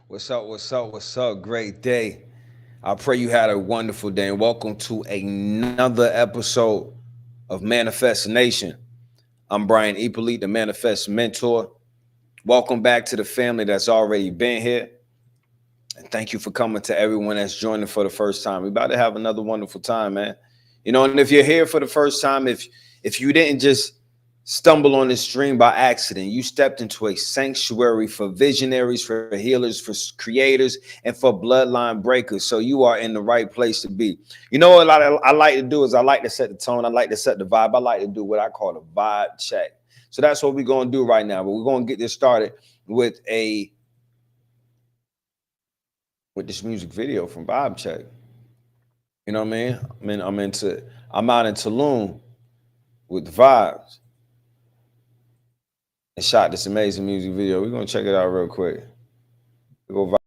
What's up? What's up? What's up? Great day. I pray you had a wonderful day and welcome to another episode of Manifest Nation. I'm Brian Hyppolite, the Manifest Mentor. Welcome back to the family that's already been here. And thank you for coming to everyone that's joining for the first time. We're about to have another wonderful time, man. And if you're here for the first time, if you didn't just stumble on this stream by accident, you stepped into a sanctuary for visionaries, for healers, for creators, and for bloodline breakers. So you are in the right place to be. You know what I like to do is I like to set the tone. I like to set the vibe. I like to do what I call a vibe check. So that's what we're going to do right now. But we're going to get this started with a with this music video from Vibe Check. You know what I mean? I'm out in Tulum with the vibes and shot this amazing music video. We're gonna check it out real quick. We go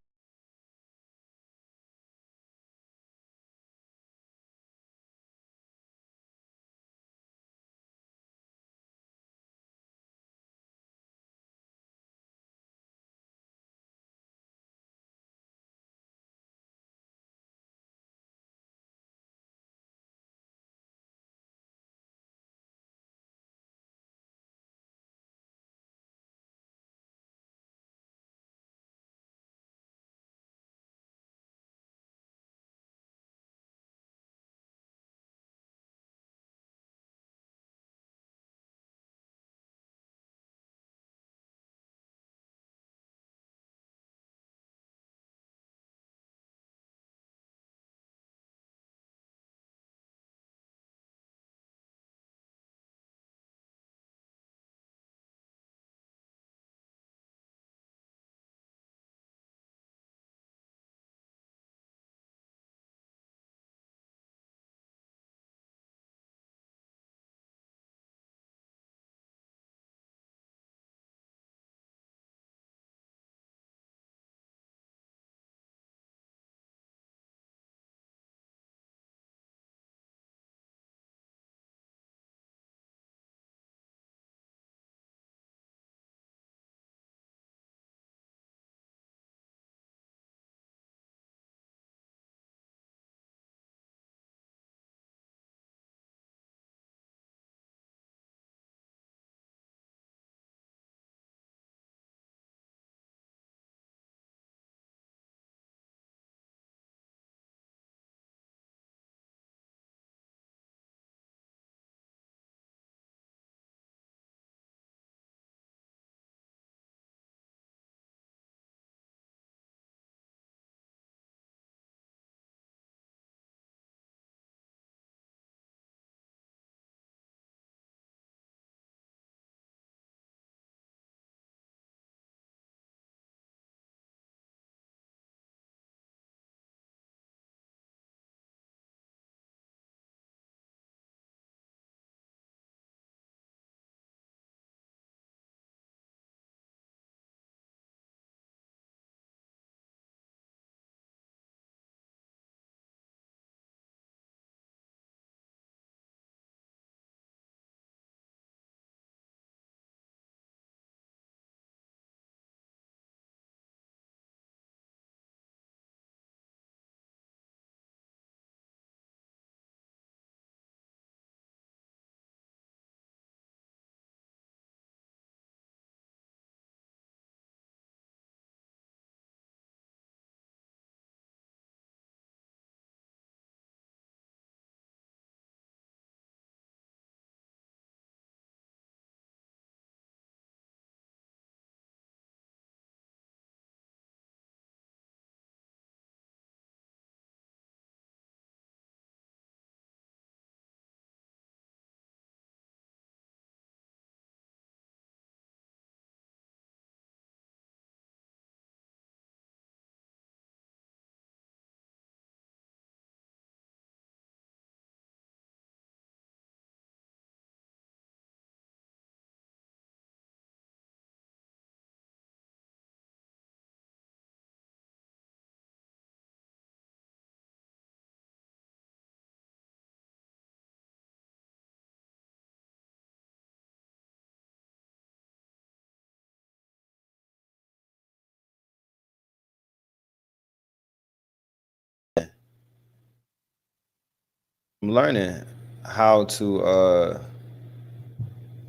I'm learning how to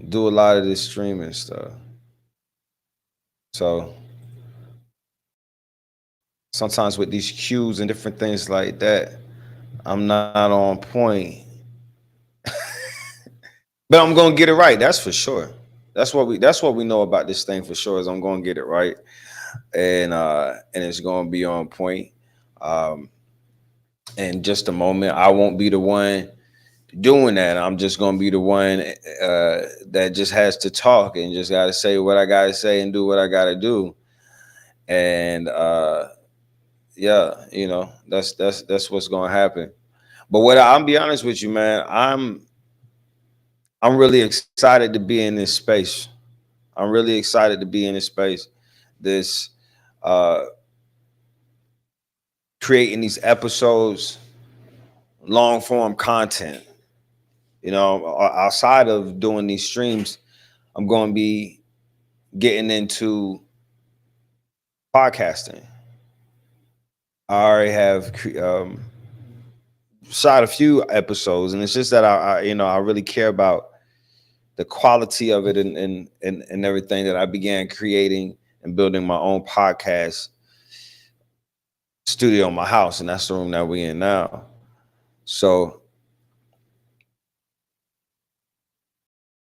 do a lot of this streaming stuff. So sometimes with these cues and different things like that, I'm not on point. But I'm gonna get it right. That's for sure. That's what we know about this thing for sure is I'm gonna get it right, and it's gonna be on point. Um, in just a moment, I won't be the one doing that. I'm just gonna be the one that just has to talk and just gotta say what I gotta say and do what I gotta do. And yeah, that's what's gonna happen. But I'll be honest with you, man, I'm really excited to be in this space. I'm really excited to be in this space. This uh creating these episodes, long form content. Outside of doing these streams, I'm going to be getting into podcasting. I already have shot a few episodes, and it's just that I really care about the quality of it and everything that I began creating and building my own podcast studio in my house, and that's the room that we're in now. So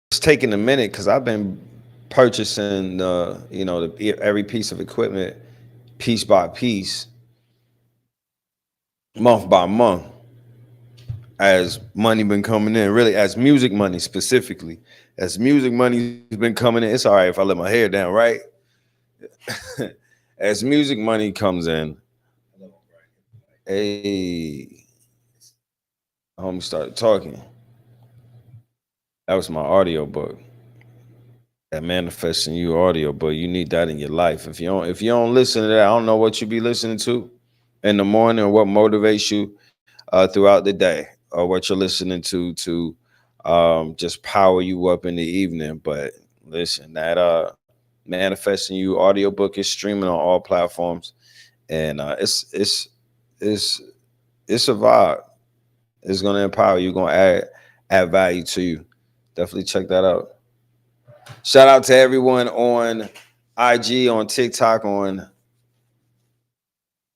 it's taking a minute because I've been purchasing every piece of equipment piece by piece, month by month, as money been coming in. Really, as music money specifically, as music money's been coming in. It's all right if I let my hair down, right? As music money comes in, hey, homie started talking. That was my audio book. That manifesting you audio book. You need that in your life. If you don't listen to that, I don't know what you be listening to in the morning or what motivates you throughout the day, or what you're listening to just power you up in the evening. But listen, that manifesting you audiobook is streaming on all platforms, and it's it's a vibe. It's gonna empower you, gonna add value to you. Definitely check that out. Shout out to everyone on IG, on TikTok, on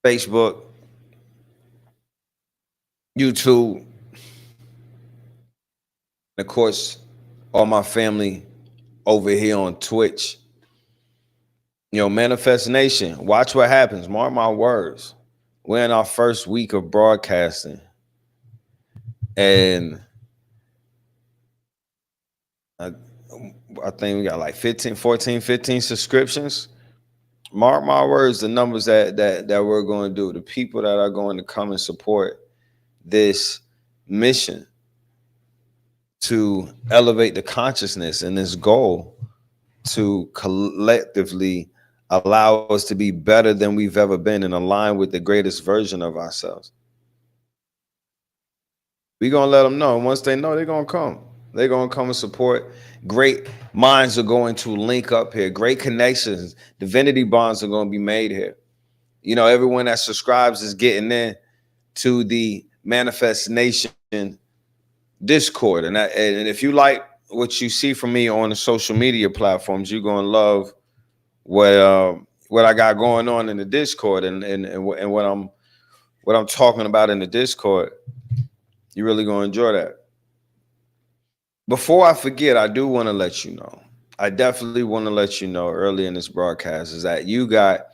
Facebook, YouTube, and of course, all my family over here on Twitch. Manifest Nation. Watch what happens. Mark my words. We're in our first week of broadcasting, and I, I think we got like 15, 14, 15 subscriptions. Mark my words, the numbers that we're going to do, the people that are going to come and support this mission to elevate the consciousness and this goal to collectively allow us to be better than we've ever been and align with the greatest version of ourselves. We're going to let them know. And once they know, they're going to come. They're going to come and support. Great minds are going to link up here. Great connections, divinity bonds are going to be made here. Everyone that subscribes is getting in to the Manifest Nation Discord. And if you like what you see from me on the social media platforms, you're going to love what I got going on in the Discord and what I'm talking about in the Discord. You're really going to enjoy that. Before I forget, I do want to let you know. I definitely want to let you know early in this broadcast is that you got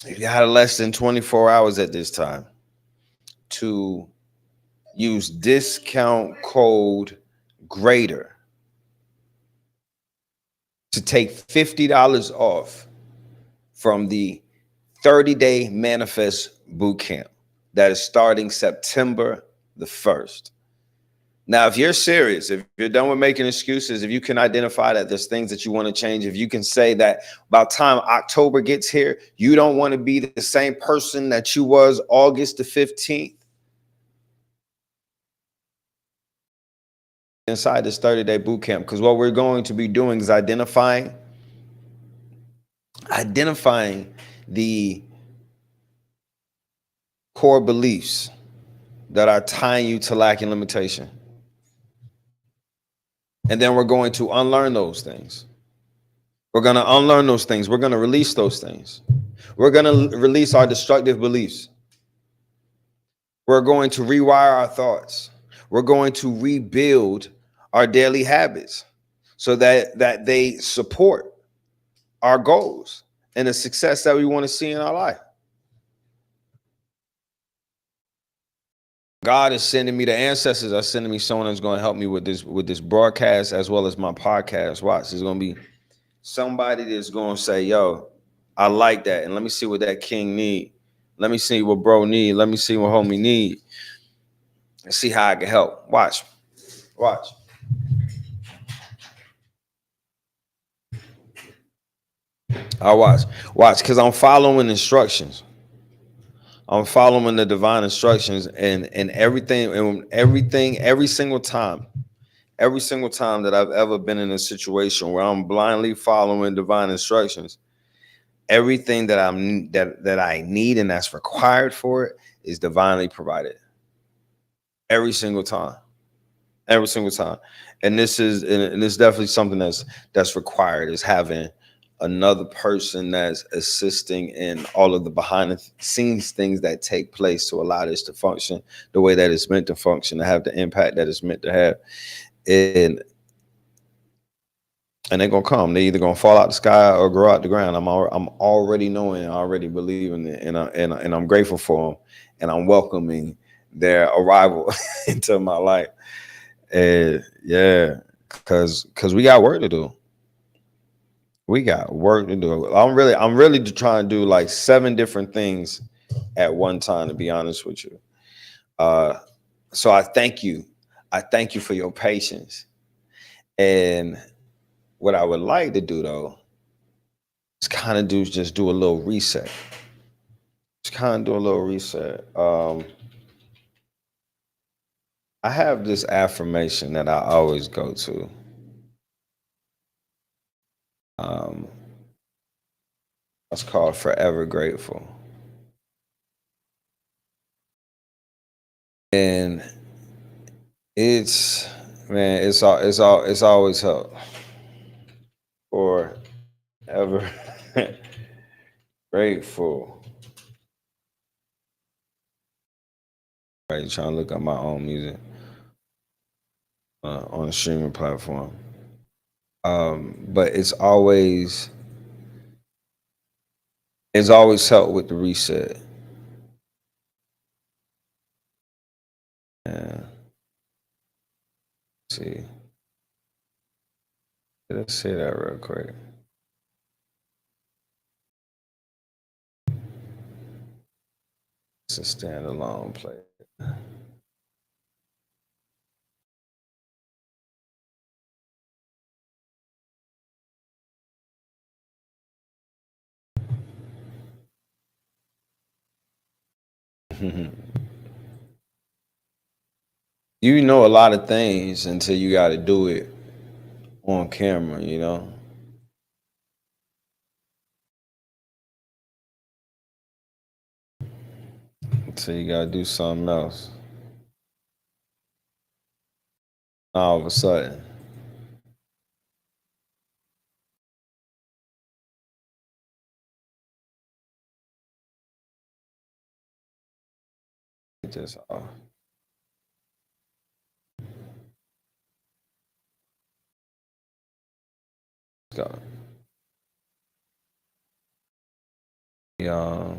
less than 24 hours at this time to use discount code GREATER to take $50 off from the 30-day Manifest Bootcamp that is starting September the 1st. Now, if you're serious, if you're done with making excuses, if you can identify that there's things that you want to change, if you can say that by the time October gets here, you don't want to be the same person that you was August the 15th, inside this 30-day boot camp, because what we're going to be doing is identifying the core beliefs that are tying you to lack and limitation. And then we're going to unlearn those things. We're going to unlearn those things. We're going to release those things. We're going to release our destructive beliefs. We're going to rewire our thoughts. We're going to rebuild our daily habits so that they support our goals and the success that we want to see in our life. God is sending me, the ancestors are sending me someone that's going to help me with this broadcast as well as my podcast. Watch, there's going to be somebody that's going to say, yo, I like that. And let me see what that king need. Let me see what bro need. Let me see what homie need. And see how I can help. Watch. I'll watch, because I'm following instructions. I'm following the divine instructions and everything, every single time that I've ever been in a situation where I'm blindly following divine instructions, everything that I need and that's required for it is divinely provided. Every single time. And this is definitely something that's required, is having another person that's assisting in all of the behind the scenes things that take place to allow this to function the way that it's meant to function, to have the impact that it's meant to have. And they're gonna come. They're either gonna fall out the sky or grow out the ground. I'm already knowing, already believing it, and I'm grateful for them, and I'm welcoming their arrival into my life. And yeah, because we got work to do. We got work to do. I'm really trying to do like 7 different things at one time, to be honest with you. So I thank you. I thank you for your patience. And what I would like to do though is kind of do a little reset. Just kind of do a little reset. I have this affirmation that I always go to. Um, it's called Forever Grateful. And it's it's always helped. Forever grateful. Right, trying to look up my own music on a streaming platform. But it's always helped with the reset. And see, let's see that real quick. It's a standalone play. You know a lot of things until you got to do it on camera, you know. Until you got to do something else. All of a sudden, it just go. Yeah.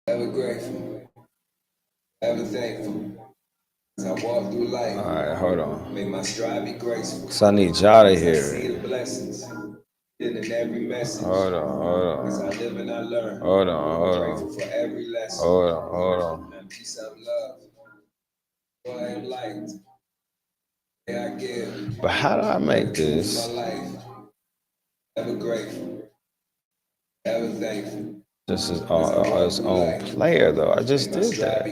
Ever grateful, ever thankful. As I walk through life. All right, hold on. May my stride be graceful. Cause I need y'all to hear it. See the blessings in every message. Hold on. As I live and I learn. Hold on. Grateful for every lesson. Hold on. And peace of love. For I am light. I give. But how do I make this? My life. Ever grateful. Ever thankful. This is its own player though. I just did that.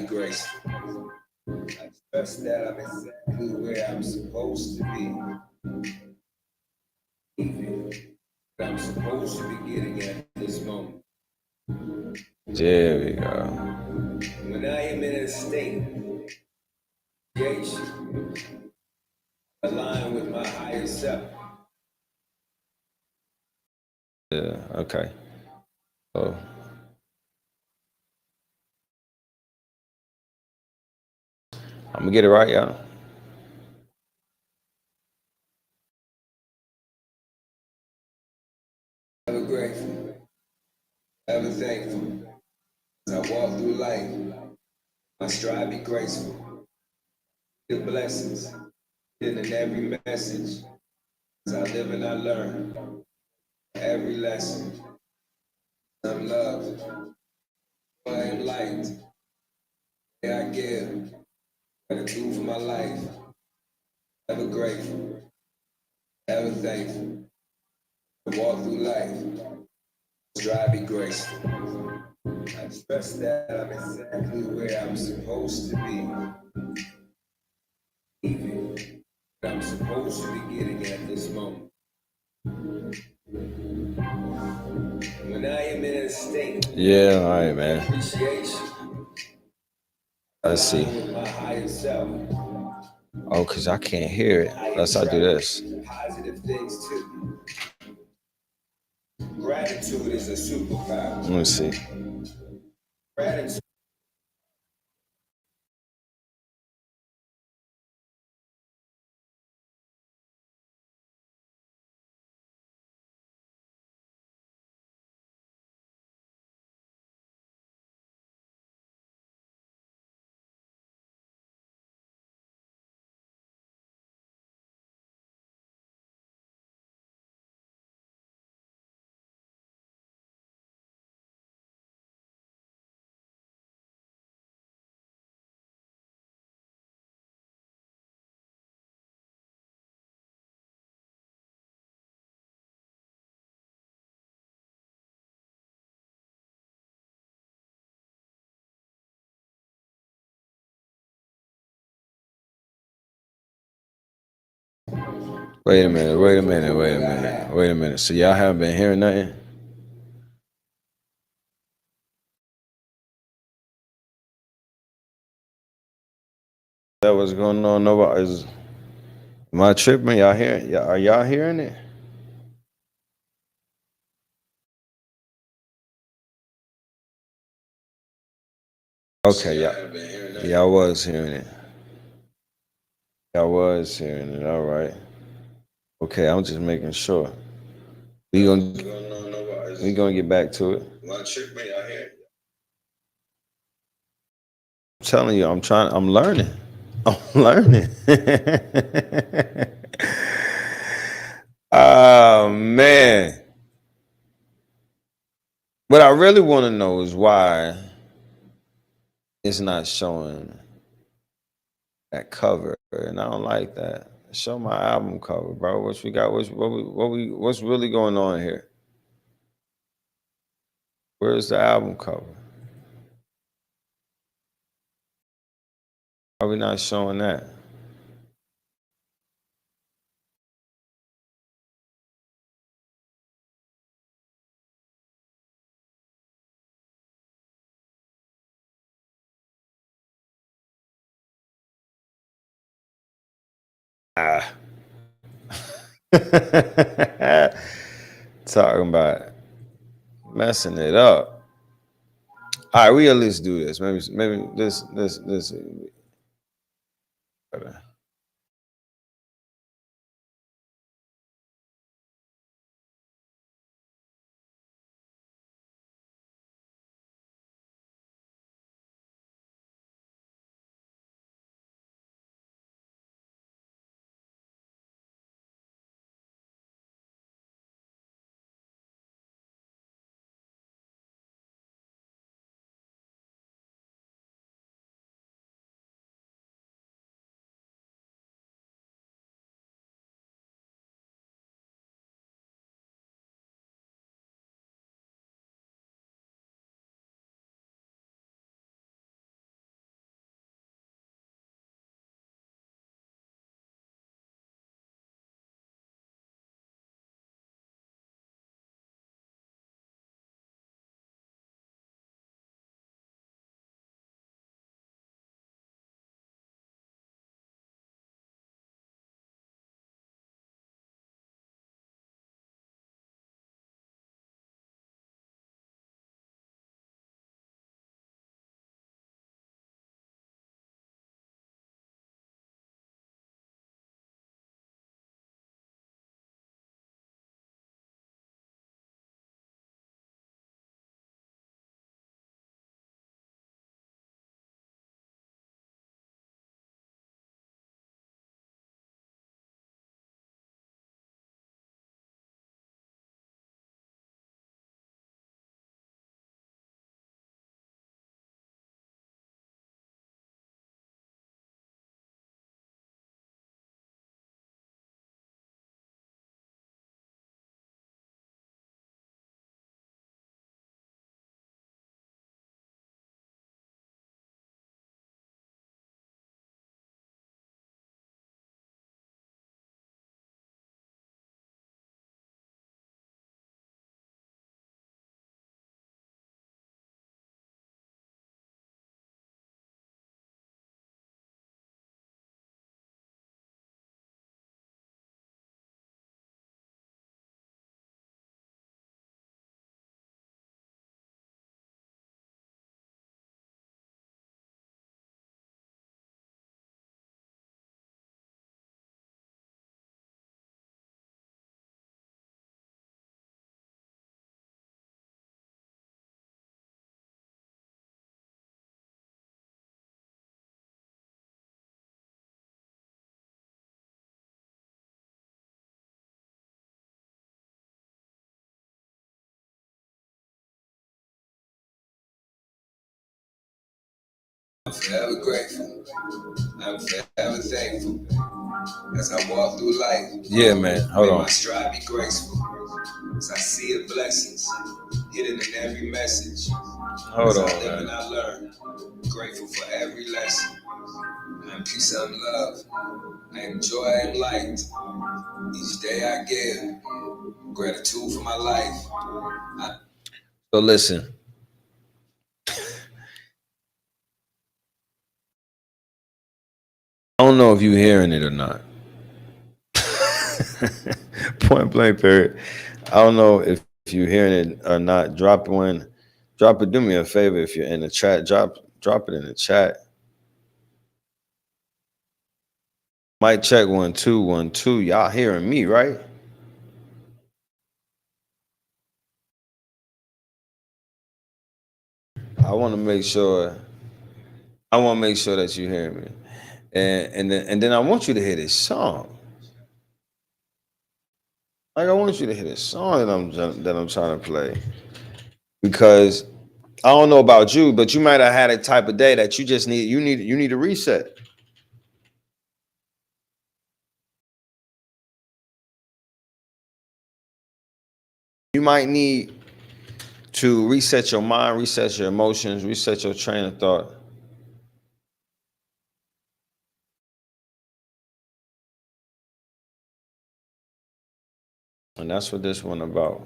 Trust that I'm exactly where I'm supposed to be. Even I'm supposed to be getting at this moment. There we go. When I am in a state of creation, aligned with my higher self. Yeah, okay. So I'm gonna get it right, y'all. Ever grateful, ever thankful. As I walk through life, I strive to be graceful. The blessings hidden in every message. As I live and I learn every lesson. I'm loved, I am light. I give gratitude for my life. Ever grateful, ever thankful. I walk through life, strive to be graceful. I trust that I'm exactly where I'm supposed to be. Even I'm supposed to be getting at this moment. When I am in a state, yeah, all right, man. Appreciation. Let's see. With my higher self. Oh, because I can't hear it unless I do this. Positive things too. Gratitude is a superpower. Let me see. Gratitude. Wait a minute, wait a minute, wait a minute, wait a minute. So y'all haven't been hearing nothing? That was going on. Nobody. Am I tripping? Y'all hearing? Are y'all hearing it? Okay, yeah, I was hearing it. I was hearing it. All right. Okay, I'm just making sure. We gonna get back to it. I'm telling you, I'm learning. I'm learning. Oh man. What I really want to know is why it's not showing that cover, and I don't like that. Show my album cover, bro. What we got? What's really going on here? Where's the album cover? Why are we not showing that? Ah. Talking about messing it up. All right, we at least do this. Maybe this. Forever grateful. I'm forever thankful as I walk through life. Yeah, man. Hold on. May my stride be graceful as I see the blessings hidden in every message. Hold on, man. And I learn. Grateful for every lesson. I'm peace, I'm love. I am joy, I am light. Each day I give gratitude for my life. So listen. I don't know if you're hearing it or not. Point blank period. I don't know if you're hearing it or not. Drop it. Do me a favor if you're in the chat. Drop it in the chat. Mic check 1 2 1 2. Y'all hearing me, right? I want to make sure that you hear me. And then I want you to hear this song. Like I want you to hear this song that I'm trying to play. Because I don't know about you, but you might have had a type of day that you need a reset. You might need to reset your mind, reset your emotions, reset your train of thought. And that's what this one about.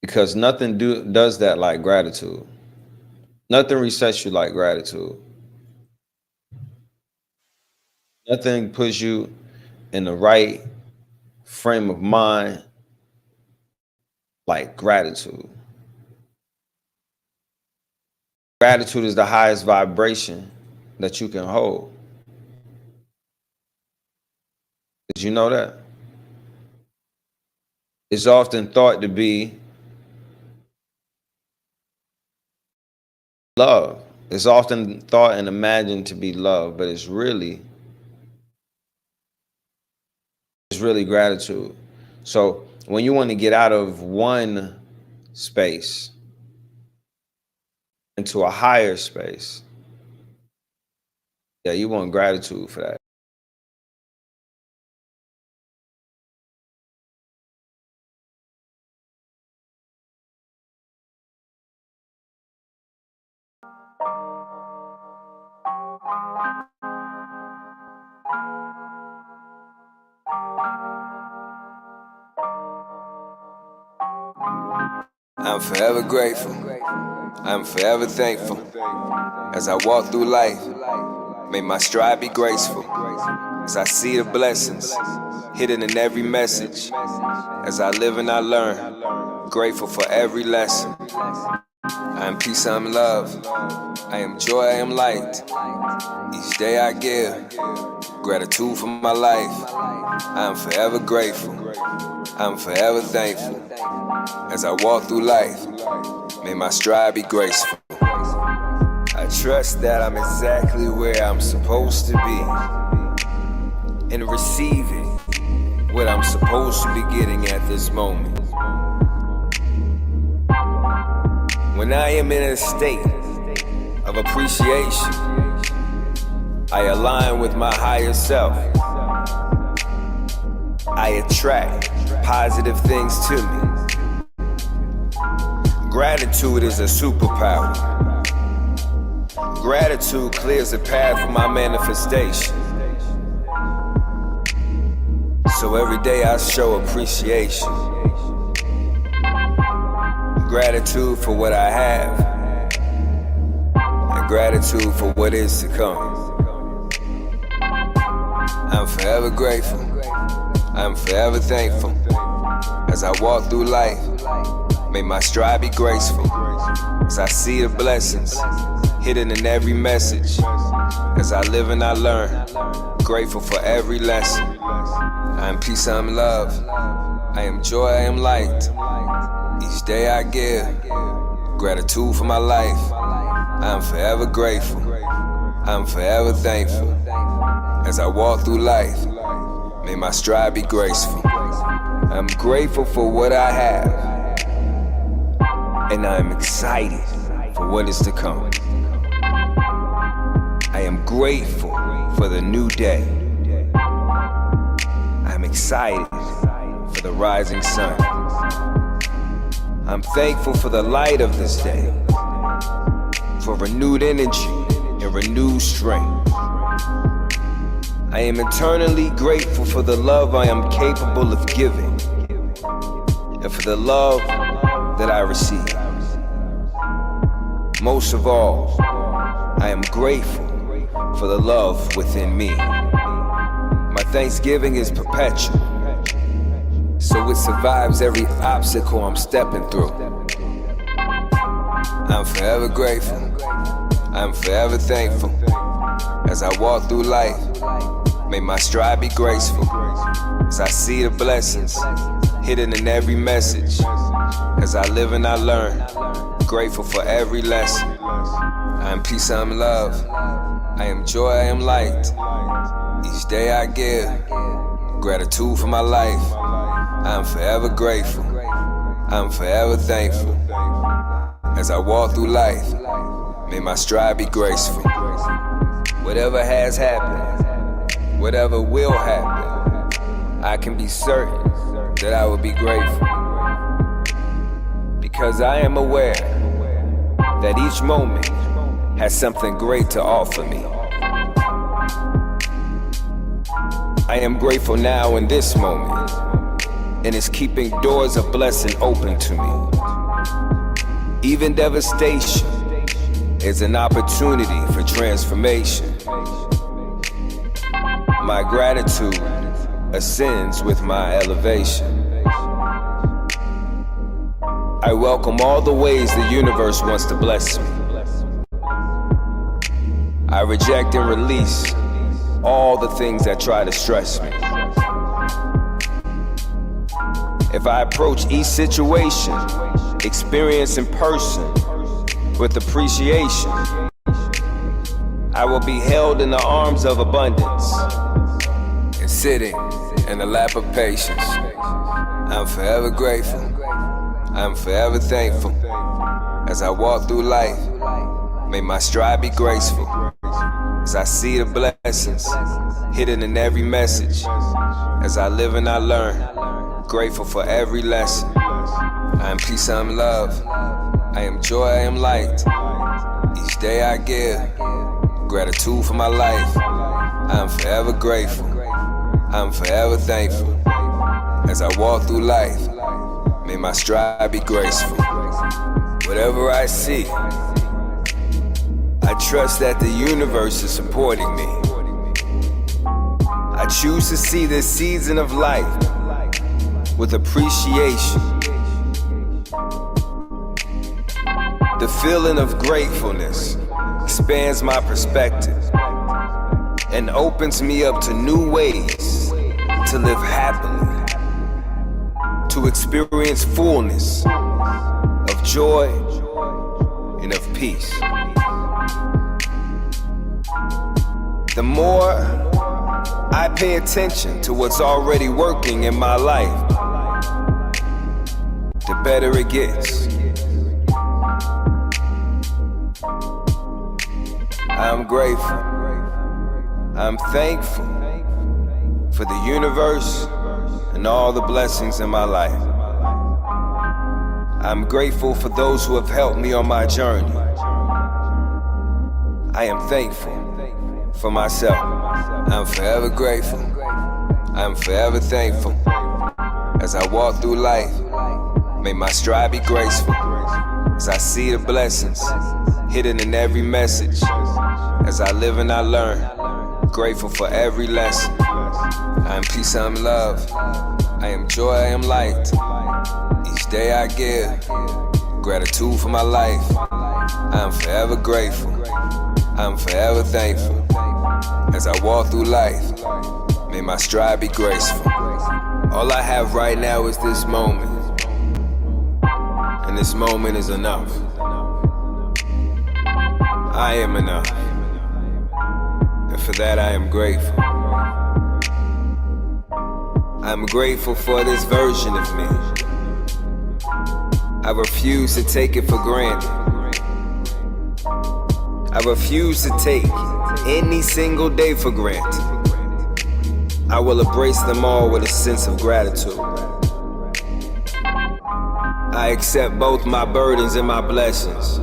Because nothing does that like gratitude. Nothing resets you like gratitude. Nothing puts you in the right frame of mind like gratitude. Gratitude is the highest vibration that you can hold. Did you know that? It's often thought to be love. It's often thought and imagined to be love, but it's really gratitude. So when you want to get out of one space into a higher space, yeah, you want gratitude for that. I'm forever grateful. I'm forever thankful. As I walk through life, may my stride be graceful. As I see the blessings hidden in every message. As I live and I learn, grateful for every lesson. I am peace, I am love. I am joy, I am light. Each day I give gratitude for my life. I am forever grateful. I am forever thankful. As I walk through life, may my stride be graceful. I trust that I'm exactly where I'm supposed to be and receiving what I'm supposed to be getting at this moment. When I am in a state of appreciation, I align with my higher self. I attract positive things to me. Gratitude is a superpower. Gratitude clears the path for my manifestation. So every day I show appreciation. Gratitude for what I have, and gratitude for what is to come. I'm forever grateful. I'm forever thankful. As I walk through life, may my stride be graceful. As I see the blessings hidden in every message. As I live and I learn, grateful for every lesson. I am peace, I am love. I am joy, I am light. Each day I give gratitude for my life. I am forever grateful. I am forever thankful. As I walk through life, may my stride be graceful. I'm grateful for what I have, and I'm excited for what is to come. grateful for the new day. I'm excited for the rising sun. I'm thankful for the light of this day, for renewed energy and renewed strength. I am eternally grateful for the love I am capable of giving, and for the love that I receive. Most of all, I am grateful for the love within me. My thanksgiving is perpetual, so it survives every obstacle I'm stepping through. I'm forever grateful, I'm forever thankful. As I walk through life, may my stride be graceful. As I see the blessings hidden in every message. As I live and I learn, grateful for every lesson. I am peace, I am love. I am joy, I am light. Each day I give gratitude for my life. I am forever grateful, I am forever thankful. As I walk through life, may my stride be graceful. Whatever has happened, whatever will happen, I can be certain that I will be grateful, because I am aware that each moment has something great to offer me. I am grateful now in this moment, and it's keeping doors of blessing open to me. Even devastation is an opportunity for transformation. My gratitude ascends with my elevation. I welcome all the ways the universe wants to bless me. I reject and release all the things that try to stress me. If I approach each situation, experience in person with appreciation, I will be held in the arms of abundance and sitting in the lap of patience. I'm forever grateful, I'm forever thankful. As I walk through life, may my stride be graceful. As I see the blessings hidden in every message. As I live and I learn, grateful for every lesson. I am peace, I am love. I am joy, I am light. Each day I give gratitude for my life. I am forever grateful, I am forever thankful. As I walk through life, may my stride be graceful. Whatever I see, I trust that the universe is supporting me. I choose to see this season of life with appreciation. The feeling of gratefulness expands my perspective and opens me up to new ways to live happily, to experience fullness of joy and of peace. The more I pay attention to what's already working in my life, the better it gets. I'm grateful, I'm thankful for the universe and all the blessings in my life. I'm grateful for those who have helped me on my journey. I am thankful for myself. I'm forever grateful, I'm forever thankful. As I walk through life, may my stride be graceful. As I see the blessings hidden in every message. As I live and I learn, grateful for every lesson. I am peace, I am love. I am joy, I am light. Each day I give gratitude for my life. I am forever grateful, I am forever thankful. As I walk through life, may my stride be graceful. All I have right now is this moment, and this moment is enough. I am enough, and for that I am grateful. I'm grateful for this version of me. I refuse to take it for granted. I refuse to take any single day for granted. I will embrace them all with a sense of gratitude. I accept both my burdens and my blessings.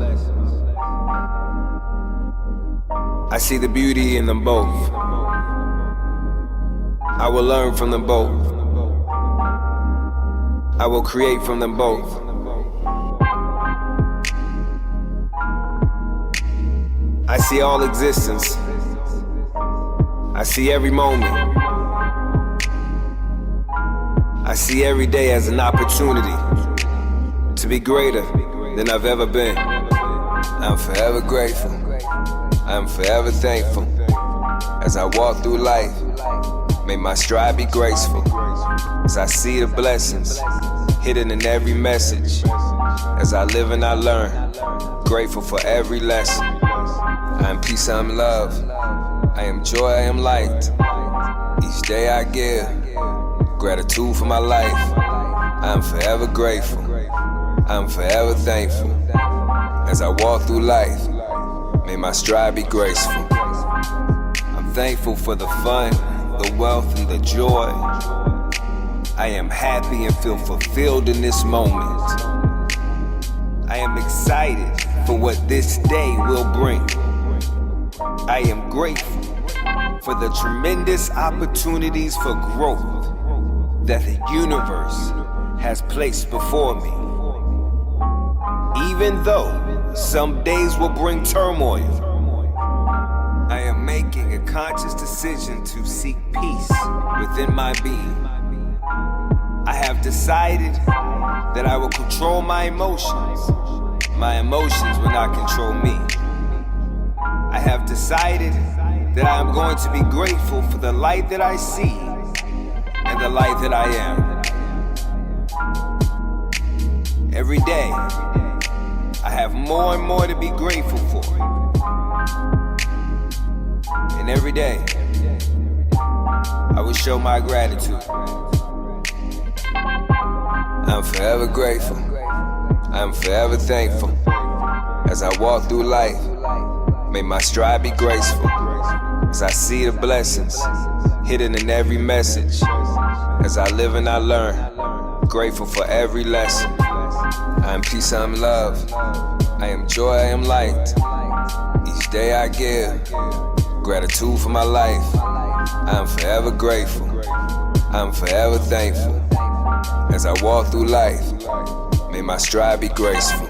I see the beauty in them both. I will learn from them both. I will create from them both. I see all existence. I see every moment. I see every day as an opportunity to be greater than I've ever been. I'm forever grateful. I'm forever thankful. As I walk through life, may my stride be graceful. As I see the blessings hidden in every message. As I live and I learn, grateful for every lesson. I am peace, I am love. I am joy, I am light. Each day I give gratitude for my life. I am forever grateful. I am forever thankful. As I walk through life, may my stride be graceful. I'm thankful for the fun, the wealth, and the joy. I am happy and feel fulfilled in this moment. I am excited for what this day will bring. I am grateful for the tremendous opportunities for growth that the universe has placed before me. Even though some days will bring turmoil, I am making a conscious decision to seek peace within my being. I have decided that I will control my emotions. My emotions will not control me. I have decided that I am going to be grateful for the light that I see and the light that I am. Every day, I have more and more to be grateful for. And every day, I will show my gratitude. I'm forever grateful. I'm forever thankful. As I walk through life, may my stride be graceful. As I see the blessings hidden in every message. As I live and I learn, grateful for every lesson. I am peace, I am love. I am joy, I am light. Each day I give gratitude for my life. I am forever grateful. I am forever thankful. As I walk through life, may my stride be graceful.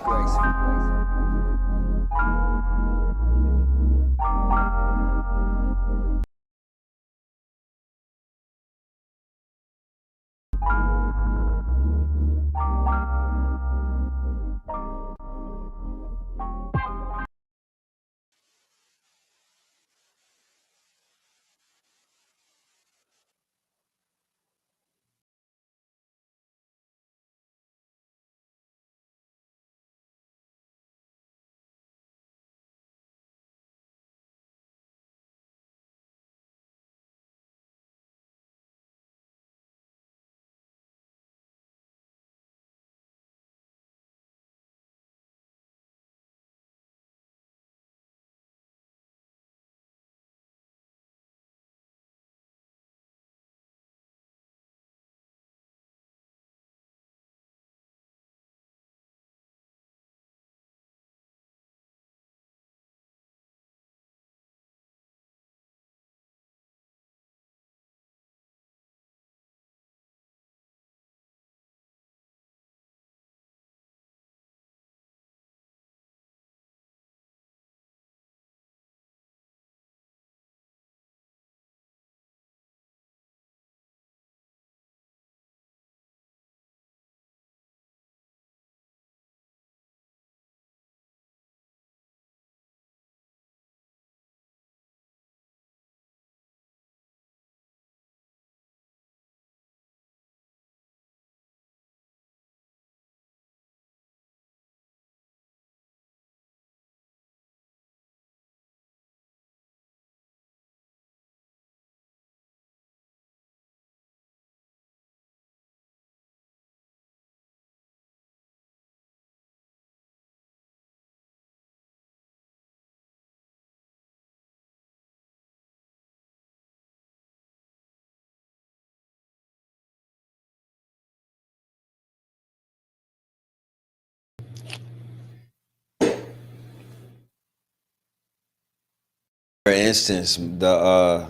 instance, the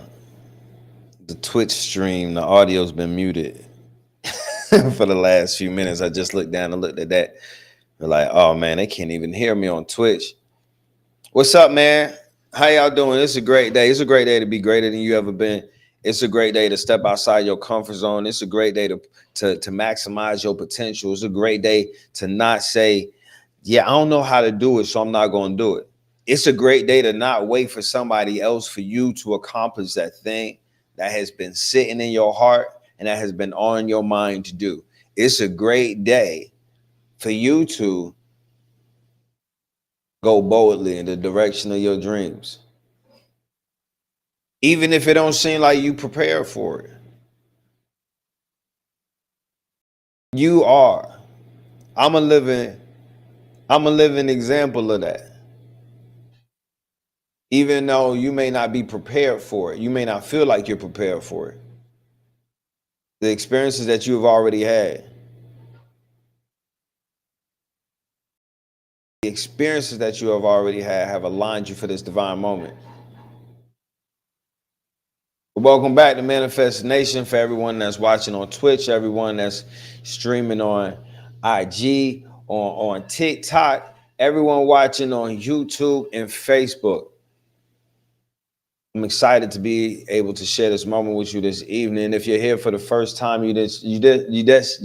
Twitch stream, the audio's been muted for the last few minutes. I just looked down and looked at that. They're like, oh man, they can't even hear me on Twitch. What's up, man? How y'all doing? It's a great day. It's a great day to be greater than you ever been. It's a great day to step outside your comfort zone. It's a great day to maximize your potential. It's a great day to not say, yeah, I don't know how to do it, so I'm not going to do it. It's a great day to not wait for somebody else for you to accomplish that thing that has been sitting in your heart and that has been on your mind to do. It's a great day for you to go boldly in the direction of your dreams. Even if it don't seem like you prepared for it. You are. I'm a living example of that. Even though you may not be prepared for it, you may not feel like you're prepared for it. The experiences that you have already had, the experiences that you have already had have aligned you for this divine moment. Welcome back to Manifest Nation. For everyone that's watching on Twitch, everyone that's streaming on IG, on TikTok, everyone watching on YouTube and Facebook. I'm excited to be able to share this moment with you this evening. If you're here for the first time, you just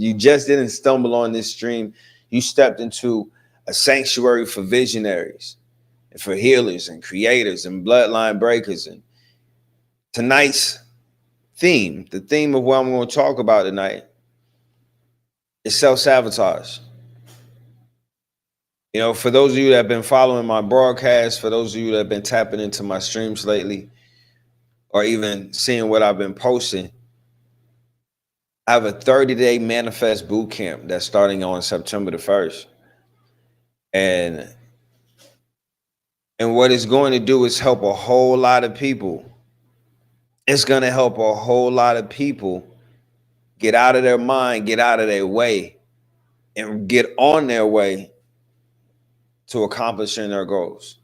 didn't stumble on this stream. You stepped into a sanctuary for visionaries and for healers and creators and bloodline breakers. And tonight's theme, the theme of what I'm going to talk about tonight, is self-sabotage. You know, for those of you that have been following my broadcast, for those of you that have been tapping into my streams lately, or even seeing what I've been posting, I have a 30-day manifest boot camp that's starting on September the 1st. And what it's going to do is help a whole lot of people. It's going to help a whole lot of people get out of their mind, get out of their way, and get on their way to accomplishing their goals.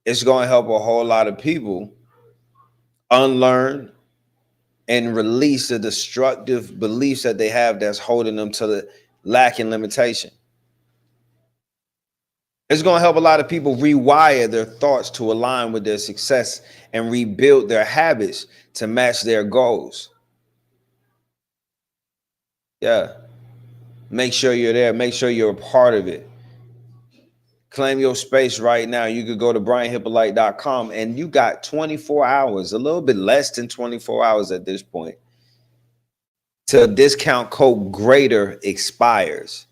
It's going to help a whole lot of people unlearn and release the destructive beliefs that they have that's holding them to the lack and limitation. It's going to help a lot of people rewire their thoughts to align with their success and rebuild their habits to match their goals. Yeah. Make sure you're there. Make sure you're a part of it. Claim your space right now. You could go to brianhyppolite.com and you got 24 hours, a little bit less than 24 hours at this point, till discount code greater expires.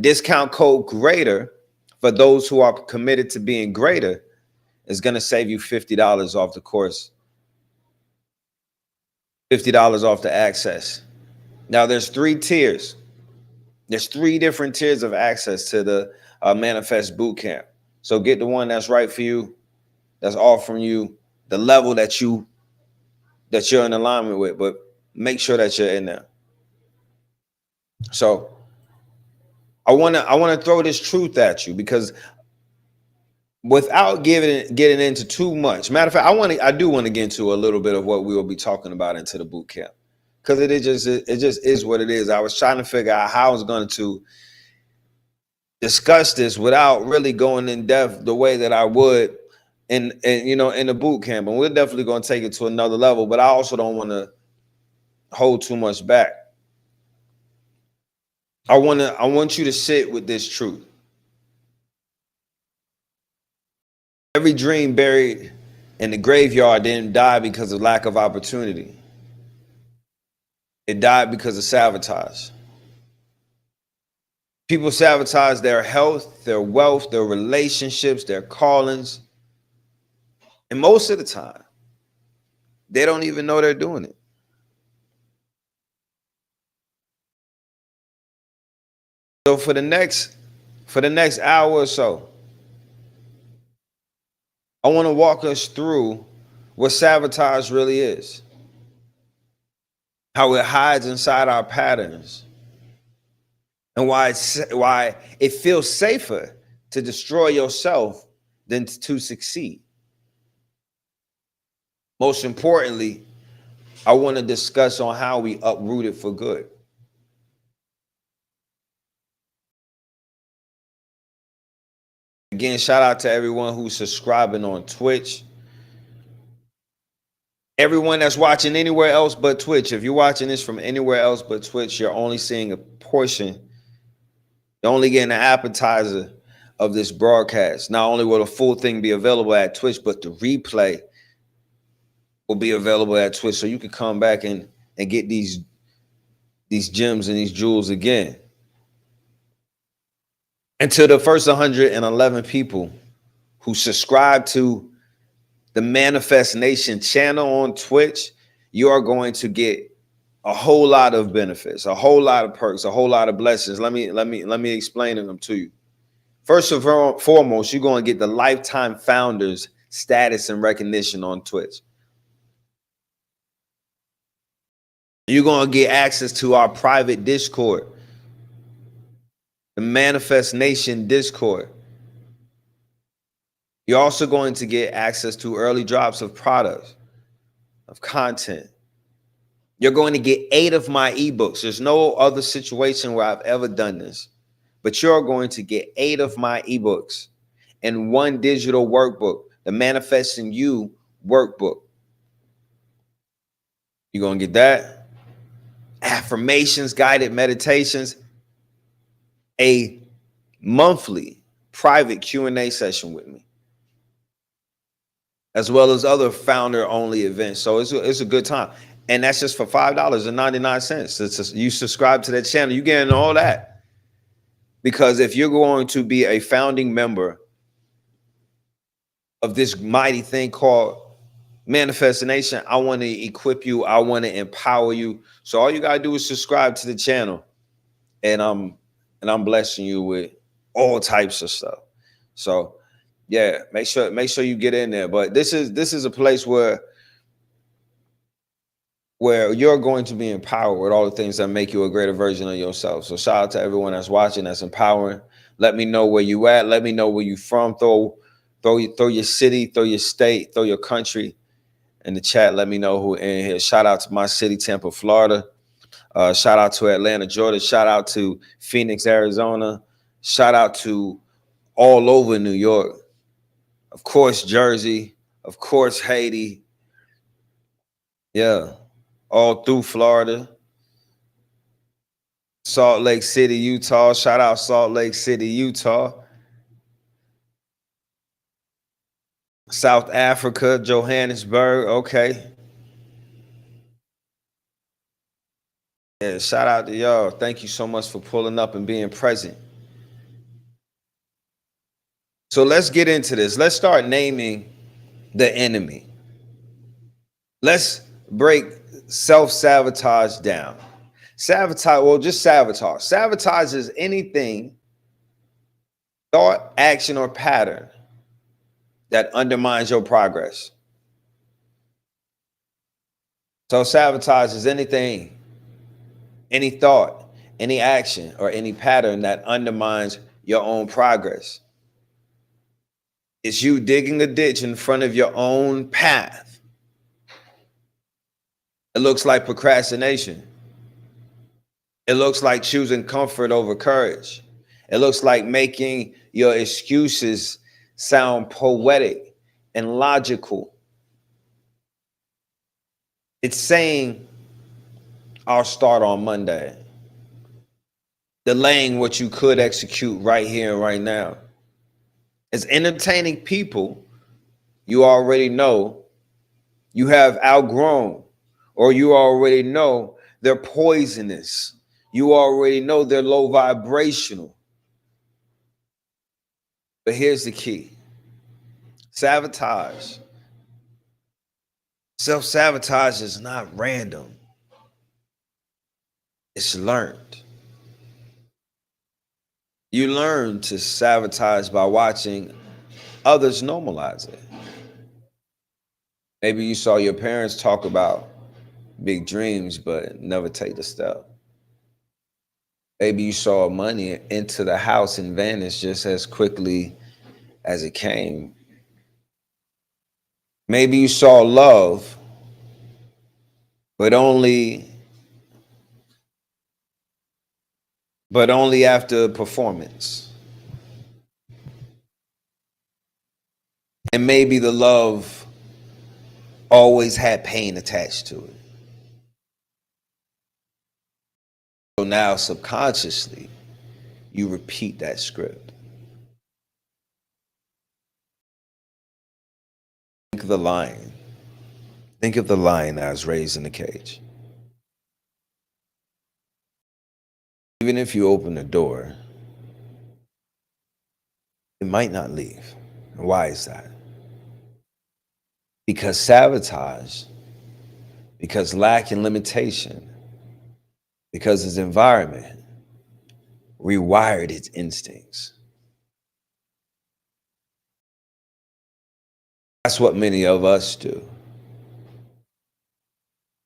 Discount code greater, for those who are committed to being greater, is going to save you $50 off the course, $50 off the access. Now there's 3 tiers. There's 3 different tiers of access to the Manifest Bootcamp. So get the one that's right for you, that's offering you the level that you're in alignment with, but make sure that you're in there. So I want to throw this truth at you, because without getting into too much, matter of fact, I do want to get into a little bit of what we will be talking about into the boot camp, because it just is what it is. I was trying to figure out how I was going to discuss this without really going in depth the way that I would in the boot camp, and we're definitely going to take it to another level. But I also don't want to hold too much back. I want you to sit with this truth. Every dream buried in the graveyard didn't die because of lack of opportunity. It died because of sabotage. People sabotage their health, their wealth, their relationships, their callings. And most of the time, they don't even know they're doing it. So for the next hour or so, I want to walk us through what sabotage really is, how it hides inside our patterns, and why it feels safer to destroy yourself than to succeed. Most importantly, I want to discuss on how we uproot it for good. Again, shout out to everyone who's subscribing on Twitch. Everyone that's watching anywhere else but Twitch. If you're watching this from anywhere else but Twitch, you're only seeing a portion. You're only getting an appetizer of this broadcast. Not only will the full thing be available at Twitch, but the replay will be available at Twitch. So you can come back and get these gems and these jewels again. And to the first 111 people who subscribe to the Manifest Nation channel on Twitch, you are going to get a whole lot of benefits, a whole lot of perks, a whole lot of blessings. Let me explain them to you. First and foremost, you're going to get the lifetime founders status and recognition on Twitch. You're going to get access to our private Discord, the Manifest Nation Discord. You're also going to get access to early drops of products, of content. You're going to get 8 of my ebooks. There's no other situation where I've ever done this, but you're going to get 8 of my ebooks and 1 digital workbook, the Manifesting You workbook. You're going to get that. Affirmations, guided meditations, a monthly private Q&A session with me, as well as other founder-only events. So it's a good time. And that's just for $5.99. You subscribe to that channel, you're getting all that. Because if you're going to be a founding member of this mighty thing called Manifestation, I want to equip you. I want to empower you. So all you got to do is subscribe to the channel. And I'm blessing you with all types of stuff. So yeah, make sure you get in there. But this is a place where you're going to be empowered with all the things that make you a greater version of yourself. So shout out to everyone that's watching, that's empowering. Let me know where you at. Let me know where you from. Throw your city, throw your state, throw your country in the chat. Let me know who in here. Shout out to my city, Tampa, Florida. Shout out to Atlanta, Georgia. Shout out to Phoenix, Arizona. Shout out to all over New York. Of course, Jersey. Of course, Haiti. Yeah. All through Florida. Salt Lake City, Utah. Shout out Salt Lake City, Utah. South Africa, Johannesburg. Okay. Yeah, shout out to y'all. Thank you so much for pulling up and being present. So let's get into this. Let's start naming the enemy. Let's break self-sabotage down. Sabotage, well, just sabotage. Sabotage is anything, thought, action, or pattern that undermines your progress. So sabotage is anything, any thought, any action, or any pattern that undermines your own progress. It's you digging a ditch in front of your own path. It looks like procrastination. It looks like choosing comfort over courage. It looks like making your excuses sound poetic and logical. It's saying, I'll start on Monday. Delaying what you could execute right here and right now. It's entertaining people you already know you have outgrown, or you already know they're poisonous. You already know they're low vibrational. But here's the key. Sabotage. Self-sabotage is not random. It's learned. You learn to sabotage by watching others normalize it. Maybe you saw your parents talk about big dreams, but never take the step. Maybe you saw money into the house and vanish just as quickly as it came. Maybe you saw love, but only after performance. And maybe the love always had pain attached to it. So now subconsciously, you repeat that script. Think of the lion. Think of the lion that was raised in the cage. Even if you open the door, it might not leave. Why is that? Because sabotage, because lack and limitation, because its environment rewired its instincts. That's what many of us do.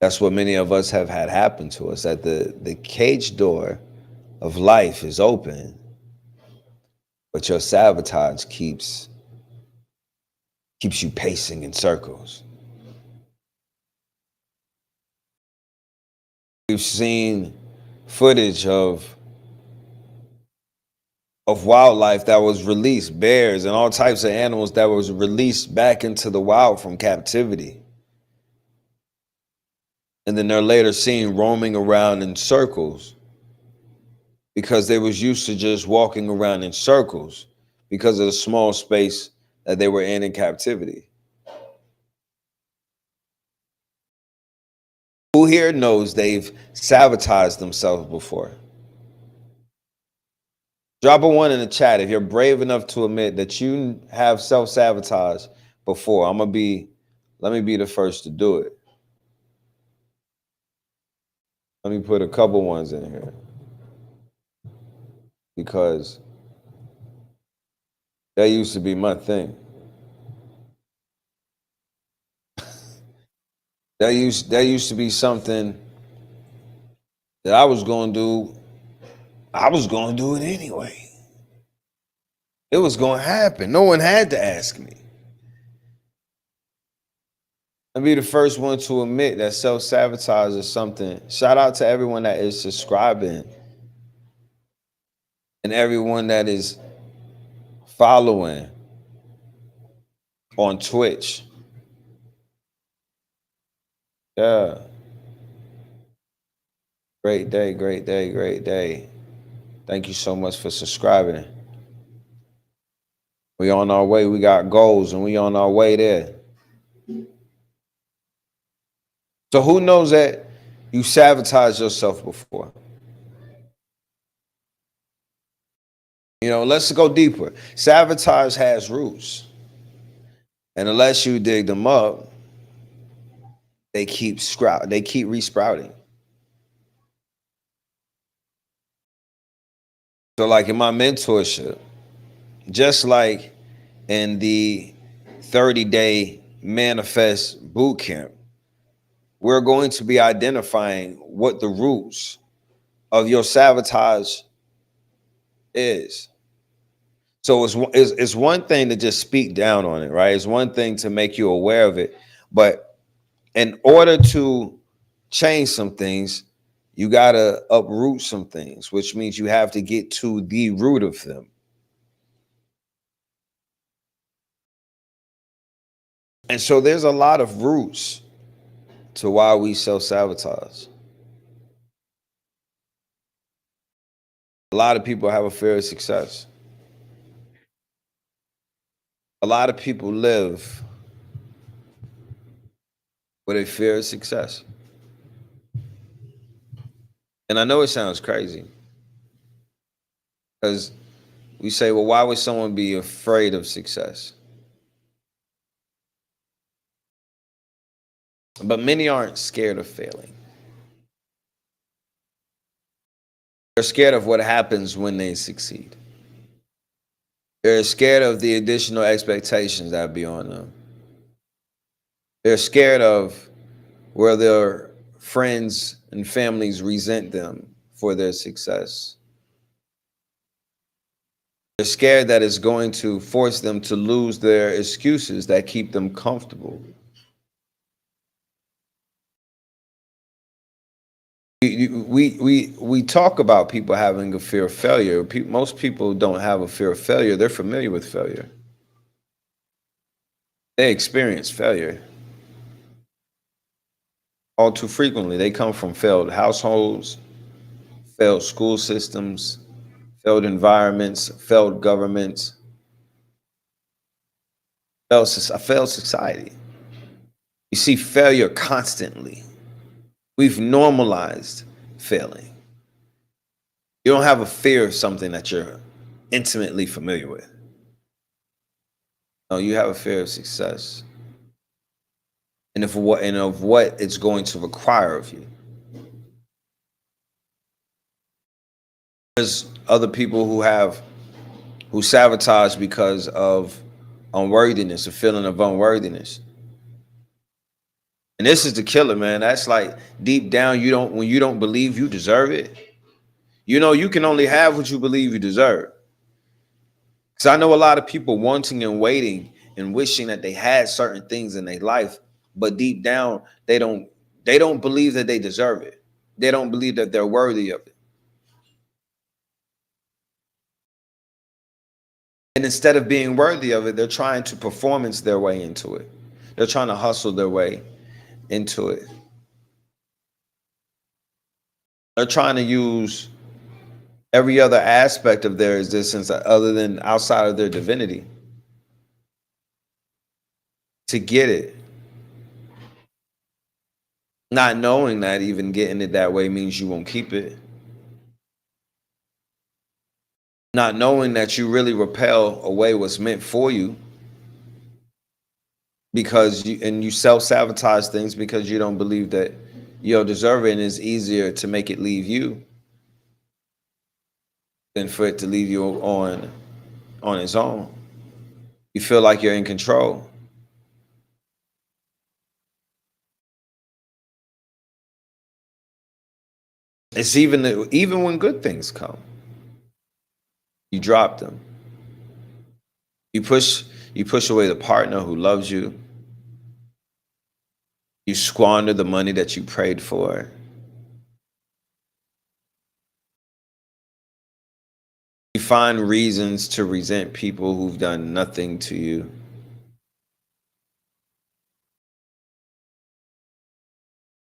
That's what many of us have had happen to us, that the cage door of life is open, but your sabotage keeps you pacing in circles. We've seen footage of wildlife that was released, bears and all types of animals that was released back into the wild from captivity. And then they're later seen roaming around in circles because they was used to just walking around in circles because of the small space that they were in captivity. Who here knows they've sabotaged themselves before? Drop a 1 in the chat if you're brave enough to admit that you have self-sabotage before. Let me be the first to do it. Let me put a couple ones in here because that used to be my thing. That used to be something that I was going to do. I was going to do it anyway. It was going to happen. No one had to ask me. I'll be the first one to admit that self-sabotage is something. Shout out to everyone that is subscribing and everyone that is following on Twitch. Yeah. Great day, great day, great day. Thank you so much for subscribing. We on our way. We got goals and we on our way there. So who knows that you sabotaged yourself before? You know, let's go deeper. Sabotage has roots. And unless you dig them up, they keep resprouting. So like in my mentorship, just like in the 30-day manifest boot camp, we're going to be identifying what the roots of your sabotage is. So it's one thing to just speak down on it, right? It's one thing to make you aware of it. But in order to change some things, you got to uproot some things, which means you have to get to the root of them. And so there's a lot of roots to why we self-sabotage. A lot of people have a fear of success. A lot of people live with a fear of success. And I know it sounds crazy because we say, well, why would someone be afraid of success? But many aren't scared of failing. They're scared of what happens when they succeed. They're scared of the additional expectations that be on them. They're scared of where their friends and families resent them for their success. They're scared that it's going to force them to lose their excuses that keep them comfortable. We talk about people having a fear of failure. Most people don't have a fear of failure. They're familiar with failure. They experience failure all too frequently. They come from failed households, failed school systems, failed environments, failed governments, a failed society. You see failure constantly. We've normalized failing. You don't have a fear of something that you're intimately familiar with. No, you have a fear of success and of what it's going to require of you. There's other people who sabotage because of unworthiness, a feeling of unworthiness. And this is the killer, man. That's like deep down, when you don't believe you deserve it, you can only have what you believe you deserve. Because I know a lot of people wanting and waiting and wishing that they had certain things in their life, but deep down, they don't believe that they deserve it. They don't believe that they're worthy of it. And instead of being worthy of it, they're trying to performance their way into it. They're trying to hustle their way into it. They're trying to use every other aspect of their existence other than outside of their divinity to get it. Not knowing that even getting it that way means you won't keep it. Not knowing that you really repel away what's meant for you because you self-sabotage things because you don't believe that you'll deserve it, and it's easier to make it leave you than for it to leave you on its own. You feel like you're in control. It's even when good things come, you drop them. You push away the partner who loves you. You squander the money that you prayed for. You find reasons to resent people who've done nothing to you.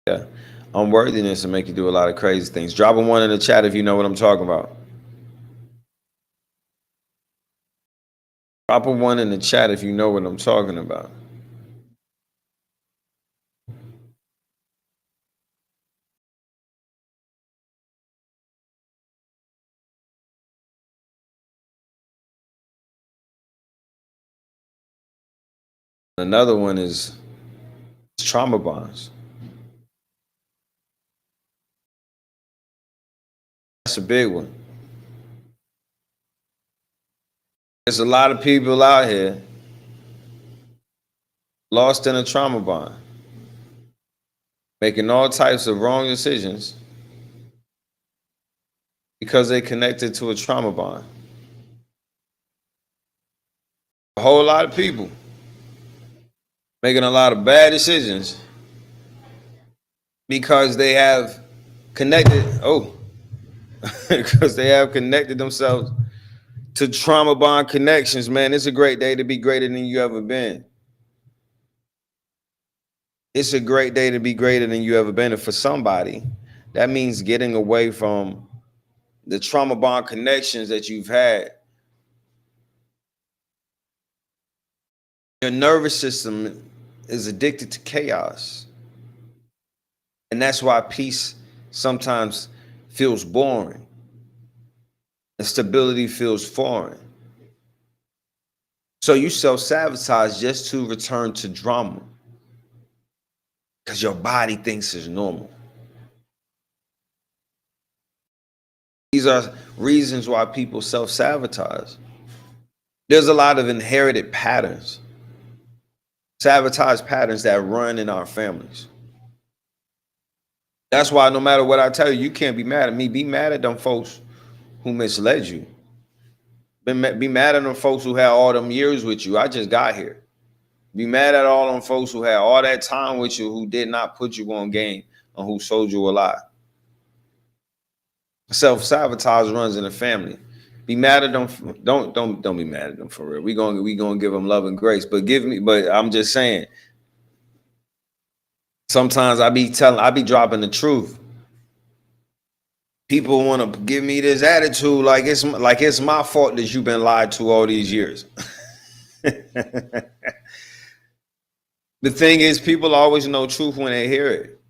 Yeah. Unworthiness will make you do a lot of crazy things. Drop a 1 in the chat if you know what I'm talking about. Drop a 1 in the chat if you know what I'm talking about. Another one is trauma bonds. That's a big one. There's a lot of people out here lost in a trauma bond, making all types of wrong decisions because they connected to a trauma bond. A whole lot of people making a lot of bad decisions because they have connected because they have connected themselves to trauma bond connections. Man, it's a great day to be greater than you ever been. It's a great day to be greater than you ever been. And for somebody, that means getting away from the trauma bond connections that you've had. Your nervous system is addicted to chaos. And that's why peace sometimes feels boring and stability feels foreign. So you self-sabotage just to return to drama because your body thinks it's normal. These are reasons why people self-sabotage. There's a lot of inherited patterns, sabotage patterns that run in our families. That's why no matter what I tell you, you can't be mad at me. Be mad at them folks who misled you. Be mad at them folks who had all them years with you. I just got here. Be mad at all them folks who had all that time with you, who did not put you on game, and who sold you a lie. Self-sabotage runs in the family. Be mad at them. Don't be mad at them for real. We gonna give them love and grace. But I'm just saying. Sometimes I be dropping the truth. People want to give me this attitude like it's my fault that you've been lied to all these years. The thing is, people always know truth when they hear it.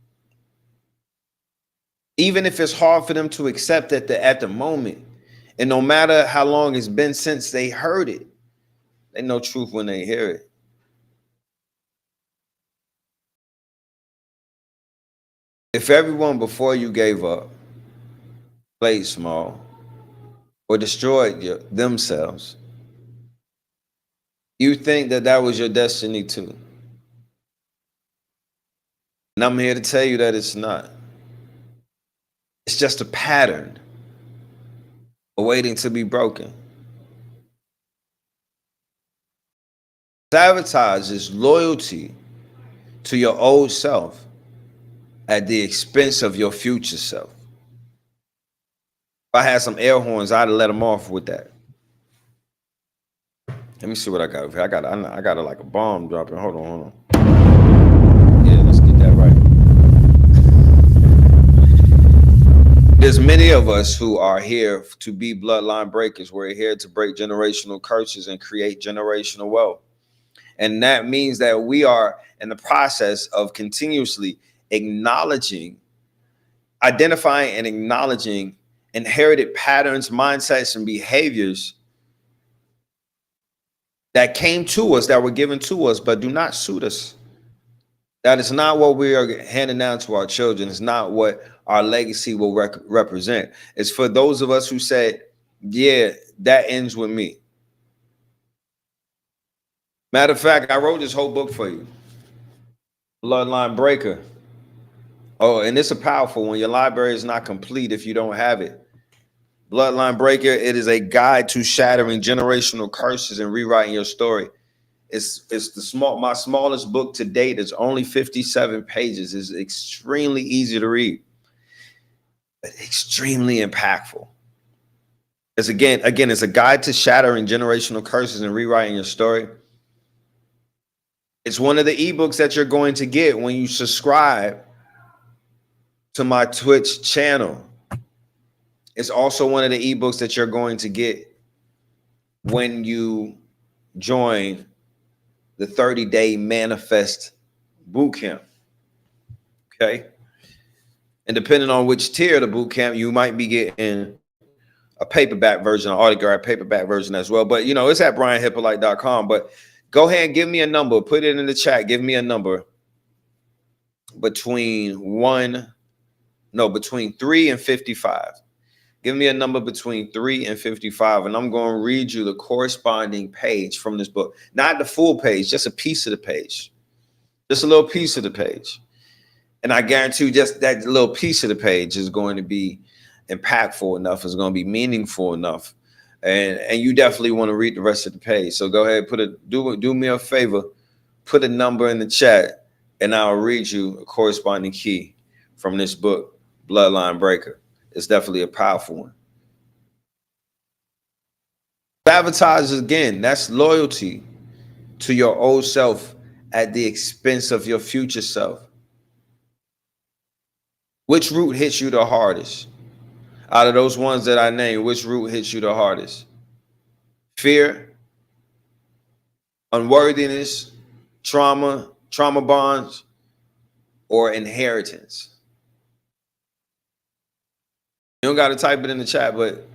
Even if it's hard for them to accept at the moment. And no matter how long it's been since they heard it, they know truth when they hear it. If everyone before you gave up, played small, or destroyed themselves, you think that was your destiny too. And I'm here to tell you that it's not. It's just a pattern awaiting to be broken. Sabotage is loyalty to your old self at the expense of your future self. If I had some air horns, I'd have let them off with that. Let me see what I got over here. I got like a bomb dropping. Hold on. Yeah, let's get that right. There's many of us who are here to be bloodline breakers. We're here to break generational curses and create generational wealth. And that means that we are in the process of continuously identifying and acknowledging inherited patterns, mindsets, and behaviors that came to us, that were given to us, but do not suit us. That is not what we are handing down to our children. It's not what our legacy will represent. It's for those of us who said, yeah, that ends with me. Matter of fact, I wrote this whole book for you. Bloodline Breaker. Oh, and it's a powerful one. Your library is not complete if you don't have it. Bloodline Breaker, it is a guide to shattering generational curses and rewriting your story. It's my smallest book to date. It's only 57 pages. It's extremely easy to read, but extremely impactful. It's it's a guide to shattering generational curses and rewriting your story. It's one of the eBooks that you're going to get when you subscribe to my Twitch channel. It's also one of the eBooks that you're going to get when you join the 30-day Manifest Bootcamp. Okay. And depending on which tier of the bootcamp, you might be getting a paperback version, an autographed paperback version as well. But, it's at brianhyppolite.com. But go ahead and give me a number. Put it in the chat. Give me a number between 3 and 55. Give me a number between 3 and 55, and I'm going to read you the corresponding page from this book. Not the full page, just a piece of the page. Just a little piece of the page. And I guarantee you just that little piece of the page is going to be impactful enough. It's going to be meaningful enough. And you definitely want to read the rest of the page. So go ahead, do me a favor, put a number in the chat, and I'll read you a corresponding key from this book, Bloodline Breaker. It's definitely a powerful one. Sabotage, again, that's loyalty to your old self at the expense of your future self. Which root hits you the hardest? Out of those ones that I named, which root hits you the hardest? Fear, unworthiness, trauma bonds, or inheritance? You don't got to type it in the chat, but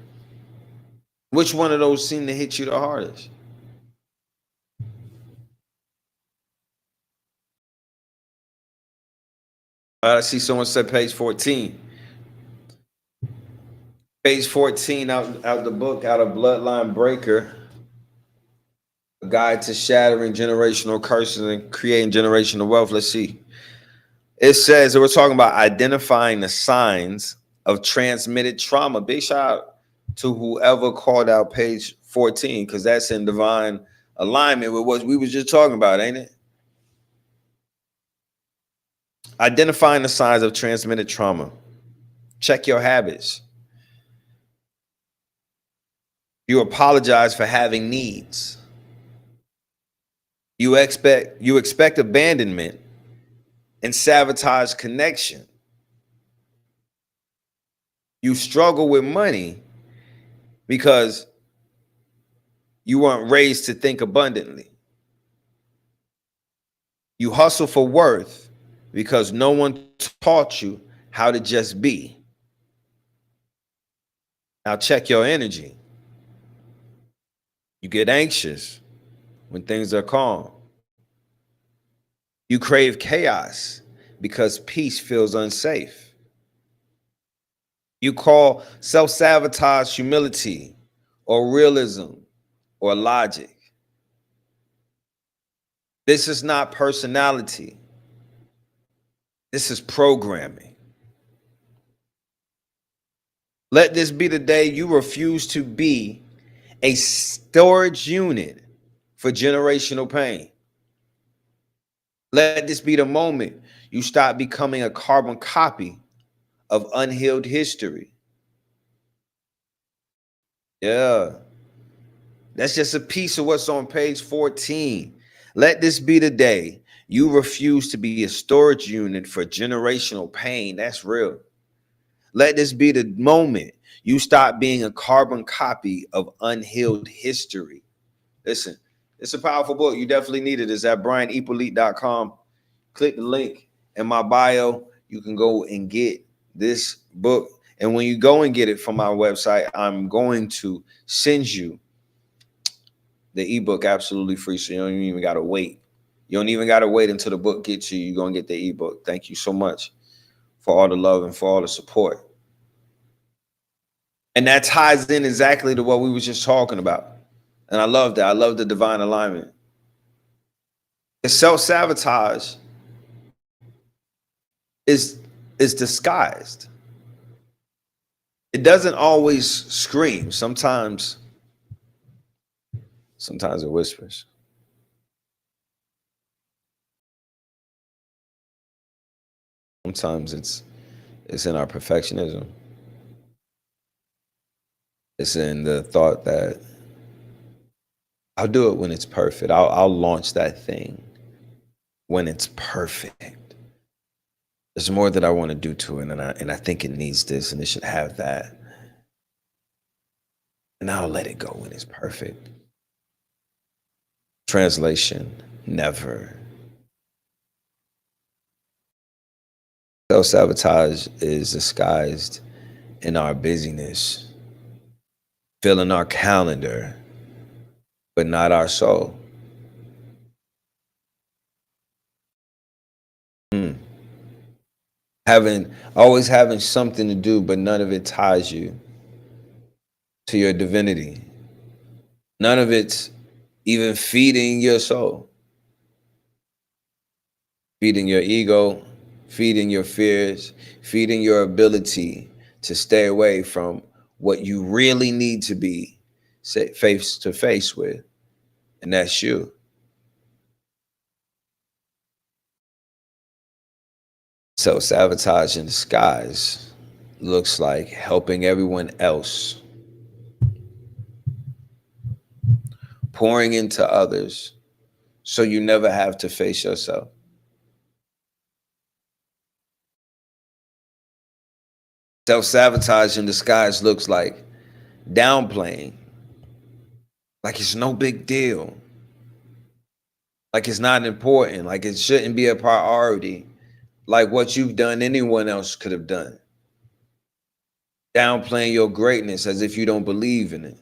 which one of those seem to hit you the hardest? I see someone said page 14. Page 14 out the book, out of Bloodline Breaker, a guide to shattering generational curses and creating generational wealth. Let's see. It says that we're talking about identifying the signs of transmitted trauma. Big shout out to whoever called out page 14, because that's in divine alignment with what we was just talking about, ain't it? Identifying the signs of transmitted trauma. Check your habits. You apologize for having needs. You expect abandonment and sabotage connection. You struggle with money because you weren't raised to think abundantly. You hustle for worth because no one taught you how to just be. Now check your energy. You get anxious when things are calm. You crave chaos because peace feels unsafe. You call self-sabotage humility or realism or logic. This is not personality. This is programming. Let this be the day you refuse to be a storage unit for generational pain. Let this be the moment you stop becoming a carbon copy of unhealed history. Yeah. That's just a piece of what's on page 14. Let this be the day you refuse to be a storage unit for generational pain. That's real. Let this be the moment you stop being a carbon copy of unhealed history. Listen, it's a powerful book. You definitely need it. It's at brianhyppolite.com. Click the link in my bio. You can go and get this book. And when you go and get it from my website, I'm going to send you the ebook absolutely free. So you don't even got to wait. You don't even got to wait until the book gets you. You're going to get the ebook. Thank you so much for all the love and for all the support. And that ties in exactly to what we were just talking about. And I love that. I love the divine alignment. The self-sabotage is disguised. It doesn't always scream. Sometimes it whispers. Sometimes it's in our perfectionism. It's in the thought that I'll do it when it's perfect. I'll launch that thing when it's perfect. There's more that I want to do to it, and I think it needs this, and it should have that. And I'll let it go when it's perfect. Translation: never. Self-sabotage is disguised in our busyness, filling our calendar, but not our soul. Always having something to do, but none of it ties you to your divinity. None of it's even feeding your soul, feeding your ego, feeding your fears, feeding your ability to stay away from what you really need to be face to face with, and that's you. Self-sabotage in disguise looks like helping everyone else, pouring into others so you never have to face yourself. Self-sabotage in disguise looks like downplaying, like it's no big deal, like it's not important, like it shouldn't be a priority, like what you've done anyone else could have done. Downplaying your greatness as if you don't believe in it.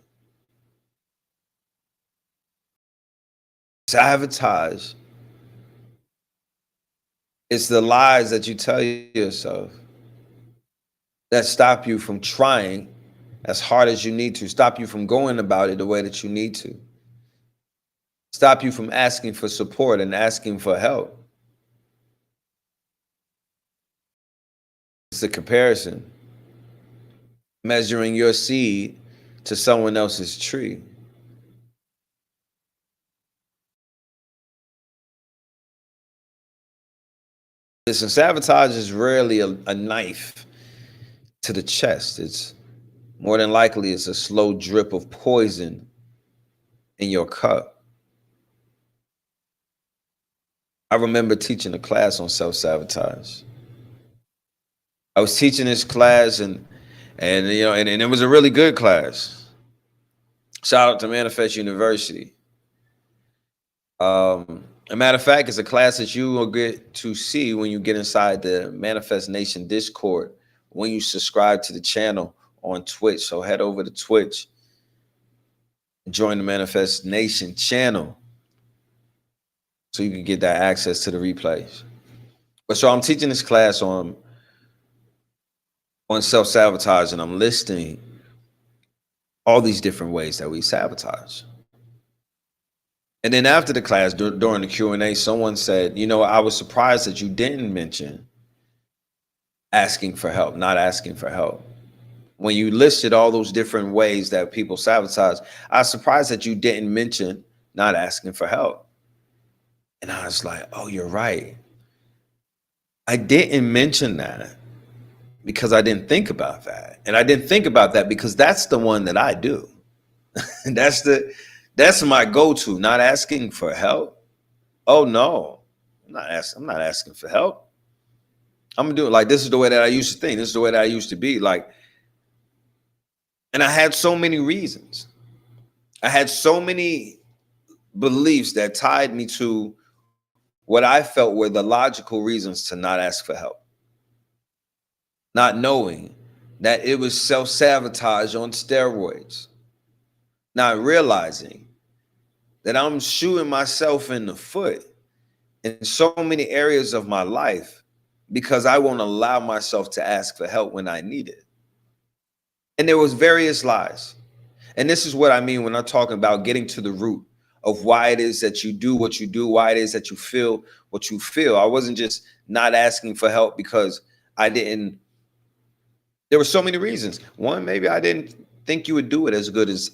Sabotage. It's the lies that you tell yourself that stop you from trying as hard as you need to, stop you from going about it the way that you need to, stop you from asking for support and asking for help. It's a comparison, measuring your seed to someone else's tree. Listen, sabotage is rarely a knife to the chest. It's more than likely it's a slow drip of poison in your cup. I remember teaching a class on self-sabotage. I was teaching this class and it was a really good class. Shout out to Manifest University. A matter of fact, it's a class that you will get to see when you get inside the Manifest Nation Discord when you subscribe to the channel on Twitch. So head over to Twitch, join the Manifest Nation channel so you can get that access to the replays. But so I'm teaching this class on self-sabotage, and I'm listing all these different ways that we sabotage. And then after the class, during the Q&A, someone said, I was surprised that you didn't mention asking for help, not asking for help. When you listed all those different ways that people sabotage, I was surprised that you didn't mention not asking for help. And I was like, oh, you're right. I didn't mention that because I didn't think about that. And I didn't think about that because that's the one that I do. That's my go-to, not asking for help. Oh no, I'm not asking for help. I'm gonna do it like this is the way that I used to think. This is the way that I used to be. And I had so many reasons. I had so many beliefs that tied me to what I felt were the logical reasons to not ask for help. Not knowing that it was self-sabotage on steroids. Not realizing that I'm shooting myself in the foot in so many areas of my life because I won't allow myself to ask for help when I need it. And there was various lies. And this is what I mean when I'm talking about getting to the root of why it is that you do what you do, why it is that you feel what you feel. I wasn't just not asking for help because there were so many reasons. One, maybe I didn't think you would do it as good as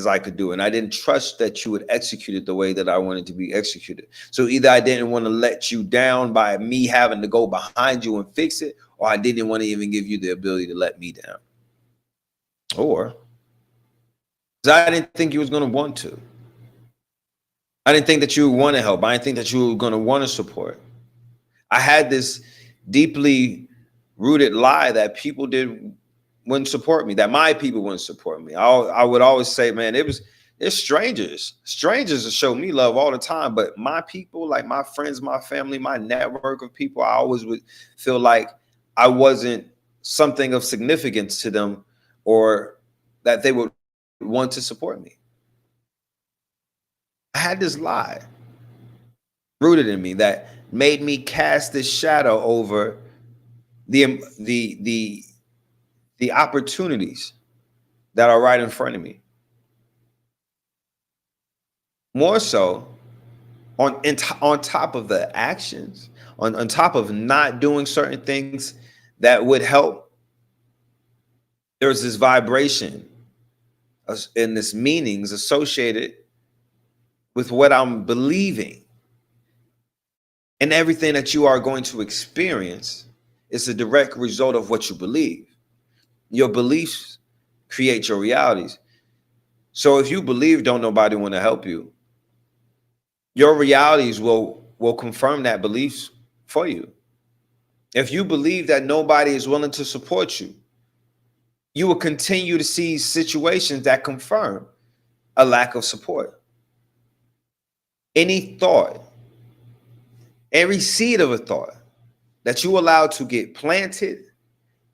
I could do. And I didn't trust that you would execute it the way that I wanted to be executed. So either I didn't want to let you down by me having to go behind you and fix it, or I didn't want to even give you the ability to let me down. Or I didn't think you was going to want to. I didn't think that you would want to help. I didn't think that you were going to want to support. I had this deeply rooted lie that people wouldn't support me, that my people wouldn't support me. I would always say, man, it's strangers that show me love all the time, but my people, like my friends, my family, my network of people, I always would feel like I wasn't something of significance to them, or that they would want to support me. I had this lie rooted in me that made me cast this shadow over the opportunities that are right in front of me. More so, on top of the actions, on top of not doing certain things that would help, there's this vibration and this meanings associated with what I'm believing. And everything that you are going to experience is a direct result of what you believe. Your beliefs create your realities. So if you believe don't nobody want to help you, your realities will confirm that belief for you. If you believe that nobody is willing to support you, you will continue to see situations that confirm a lack of support. Any thought, every seed of a thought that you allow to get planted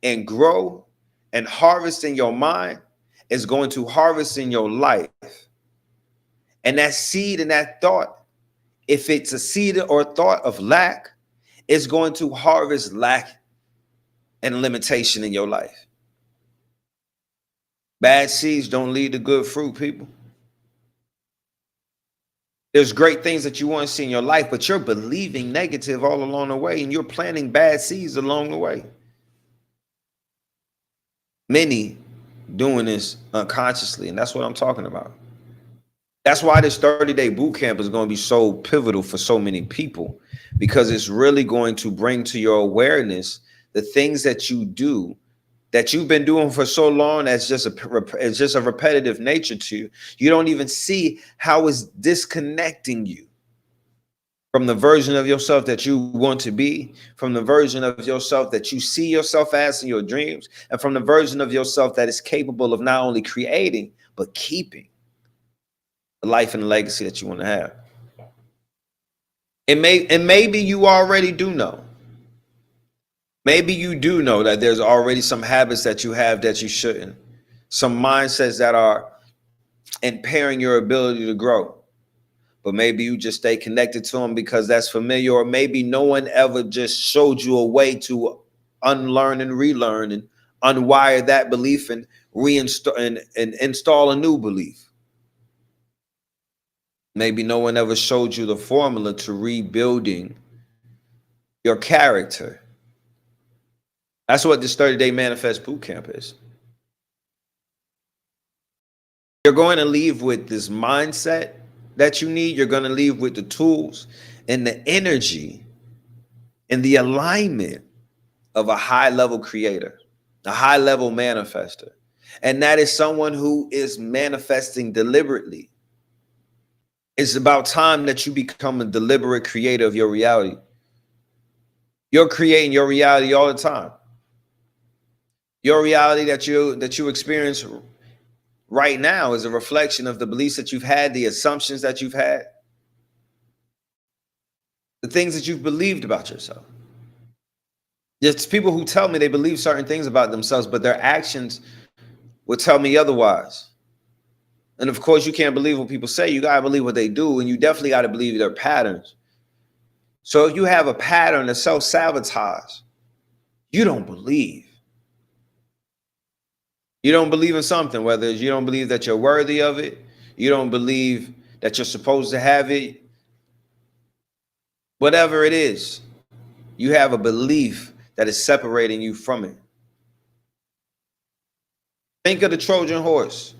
and grow and harvest in your mind is going to harvest in your life. And that seed and that thought, if it's a seed or thought of lack, it's going to harvest lack and limitation in your life. Bad seeds don't lead to good fruit, people. There's great things that you want to see in your life, but you're believing negative all along the way, and you're planting bad seeds along the way. Many doing this unconsciously, and that's what I'm talking about. That's why this 30-day boot camp is going to be so pivotal for so many people, because it's really going to bring to your awareness the things that you do that you've been doing for so long. It's just a repetitive nature to you. You don't even see how it's disconnecting you from the version of yourself that you want to be, from the version of yourself that you see yourself as in your dreams, and from the version of yourself that is capable of not only creating but keeping the life and the legacy that you want to have. And maybe you already do know. Maybe you do know that there's already some habits that you have that you shouldn't, some mindsets that are impairing your ability to grow. But maybe you just stay connected to them because that's familiar, or maybe no one ever just showed you a way to unlearn and relearn and unwire that belief and reinstall and install a new belief. Maybe no one ever showed you the formula to rebuilding your character. That's what this 30-day manifest boot camp is. You're going to leave with this mindset that you need. You're going to leave with the tools and the energy and the alignment of a high-level creator, a high-level manifester. And that is someone who is manifesting deliberately. It's about time that you become a deliberate creator of your reality. You're creating your reality all the time. Your reality that you experience right now is a reflection of the beliefs that you've had, the assumptions that you've had, the things that you've believed about yourself. There's people who tell me they believe certain things about themselves, but their actions will tell me otherwise. And of course, you can't believe what people say. You got to believe what they do, and you definitely got to believe their patterns. So if you have a pattern of self-sabotage, you don't believe. You don't believe in something, whether you don't believe that you're worthy of it, you don't believe that you're supposed to have it, whatever it is, you have a belief that is separating you from it. Think of the Trojan horse.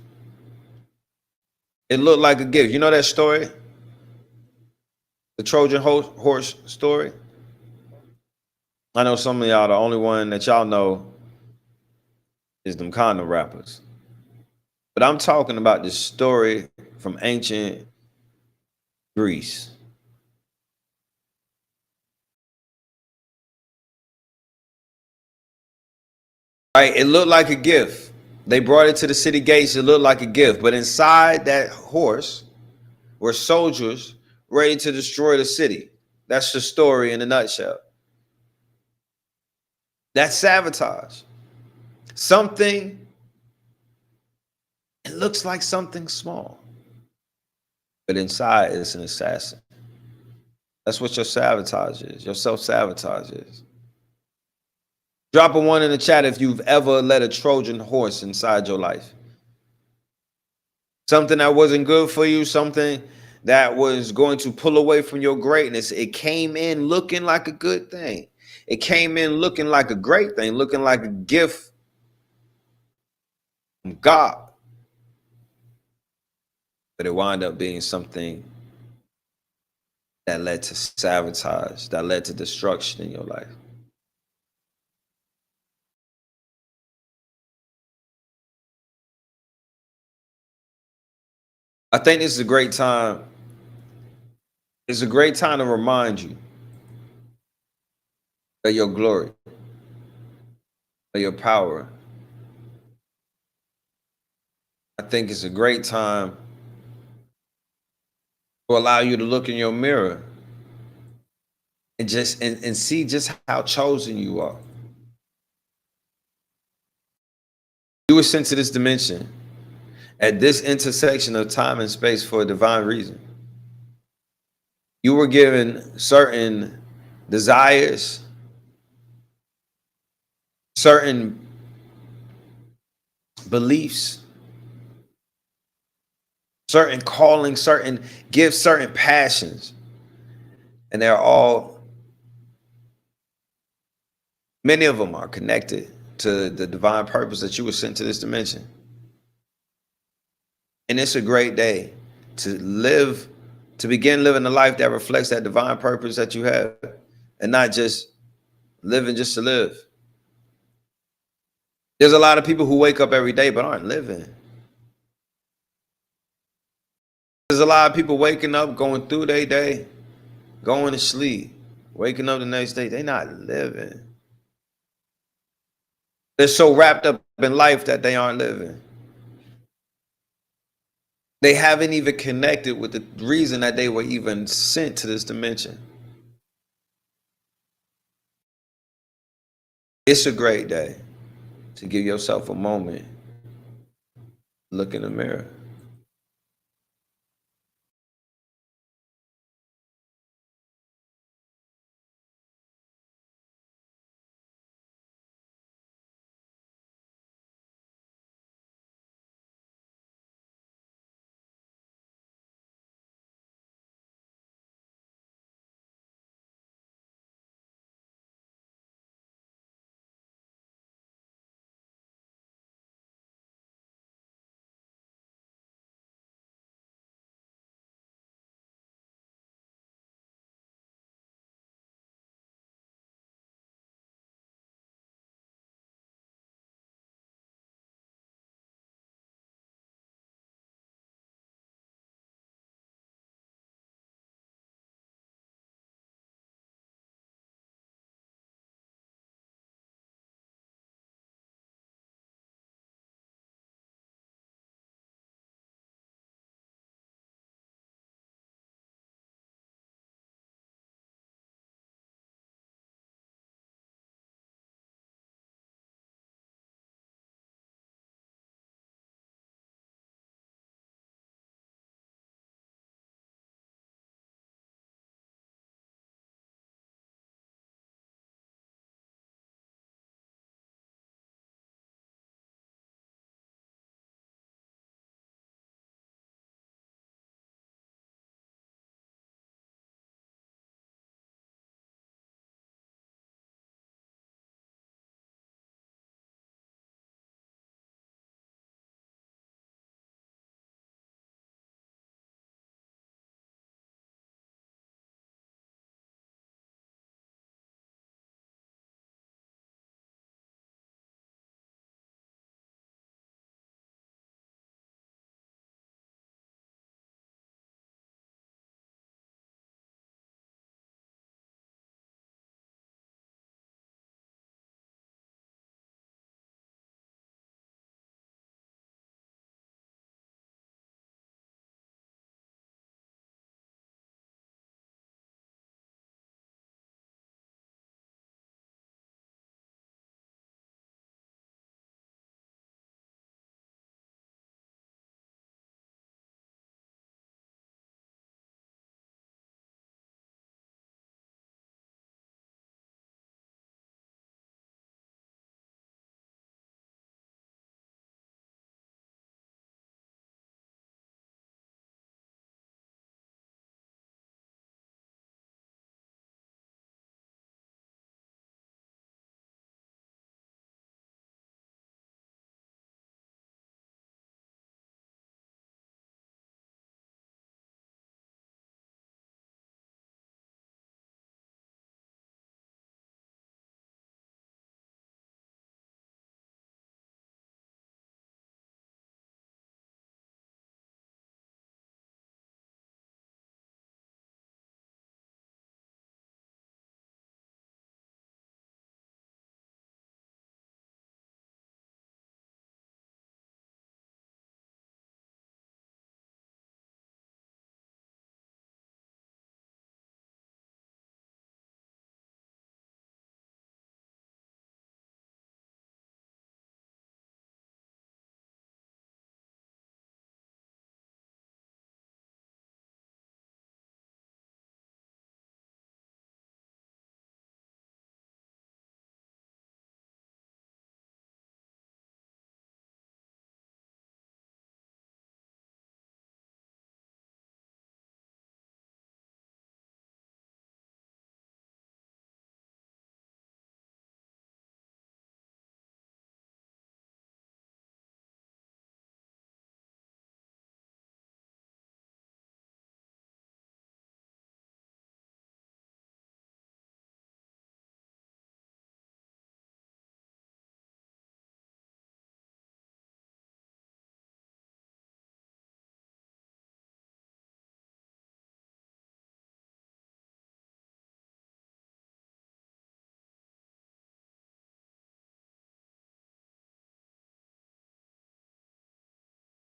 It looked like a gift. You know that story? The Trojan horse story? I know some of y'all, the only one that y'all know is them condom rappers. But I'm talking about this story from ancient Greece. Right? It looked like a gift. They brought it to the city gates. It looked like a gift. But inside that horse were soldiers ready to destroy the city. That's the story in a nutshell. That's sabotage. Something, it looks like something small, but inside it's an assassin. That's what your sabotage is. Your self-sabotage is. Drop a 1 in the chat if you've ever let a Trojan horse inside your life. Something that wasn't good for you, something that was going to pull away from your greatness. It came in looking like a good thing. It came in looking like a great thing, looking like a gift from God. But it wound up being something that led to sabotage, that led to destruction in your life. I think this is a great time. It's a great time to remind you of your glory, of your power. I think it's a great time to allow you to look in your mirror and just and see just how chosen you are. You were sent to this dimension at this intersection of time and space for a divine reason. You were given certain desires, certain beliefs, certain callings, certain gifts, certain passions. And they're all, many of them are connected to the divine purpose that you were sent to this dimension. And it's a great day to begin living a life that reflects that divine purpose that you have, and not just living just to live. There's a lot of people who wake up every day but aren't living. There's a lot of people waking up, going through their day, going to sleep, waking up the next day. They're not living. They're so wrapped up in life that they aren't living. They haven't even connected with the reason that they were even sent to this dimension. It's a great day to give yourself a moment, look in the mirror.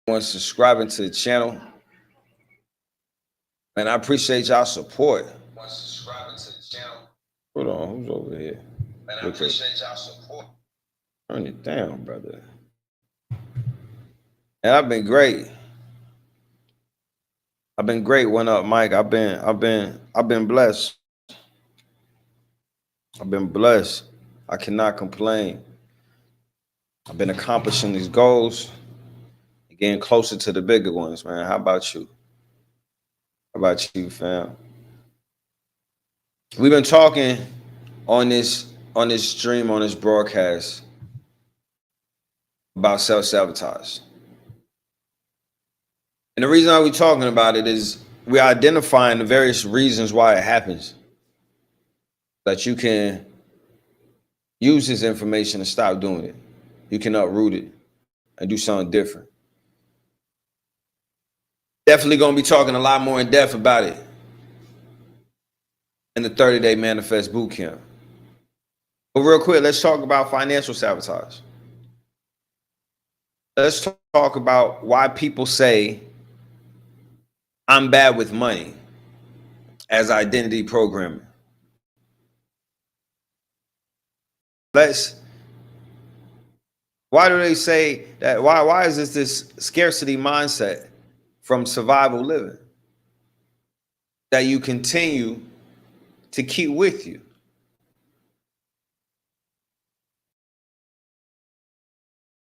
everyone subscribing to the channel. And I appreciate y'all support. Hold on, who's over here? And I appreciate y'all support. Turn it down, brother. And I've been great. I've been great. What up, Mike? I've been blessed. I've been blessed. I cannot complain. I've been accomplishing these goals, getting closer to the bigger ones, man. How about you? How about you, fam? We've been talking on this stream, on this broadcast, about self-sabotage. And the reason why we're talking about it is we're identifying the various reasons why it happens. That you can use this information to stop doing it. You can uproot it and do something different. Definitely going to be talking a lot more in depth about it in the 30-day Manifest Bootcamp. But real quick, let's talk about financial sabotage. Let's talk about why people say I'm bad with money as identity programming. Why do they say that? Why is this scarcity mindset from survival living that you continue to keep with you?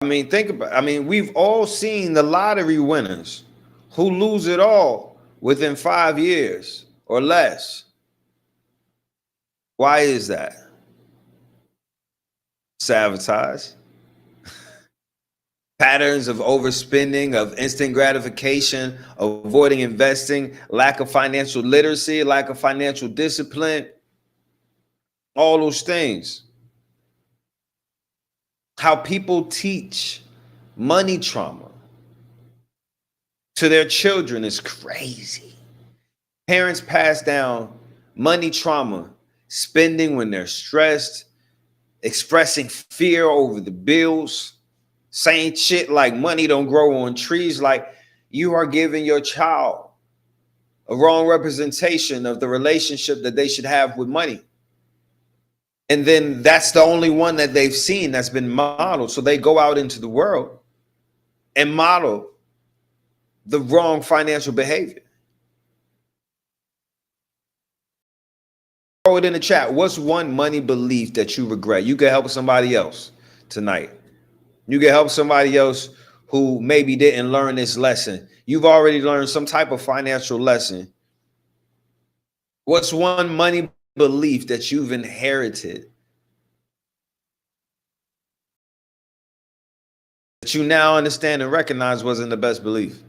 I mean, think about it. I mean, we've all seen the lottery winners who lose it all within 5 years or less. Why is that? Sabotage. Patterns of overspending, of instant gratification, avoiding investing, lack of financial literacy, lack of financial discipline, all those things. How people teach money trauma to their children is crazy. Parents pass down money trauma, spending when they're stressed, expressing fear over the bills, saying shit like money don't grow on trees, like you are giving your child a wrong representation of the relationship that they should have with money. And then that's the only one that they've seen that's been modeled. So they go out into the world and model the wrong financial behavior. Throw it in the chat. What's one money belief that you regret? You can help somebody else tonight. You can help somebody else who maybe didn't learn this lesson. You've already learned some type of financial lesson. What's one money belief that you've inherited that you now understand and recognize wasn't the best belief?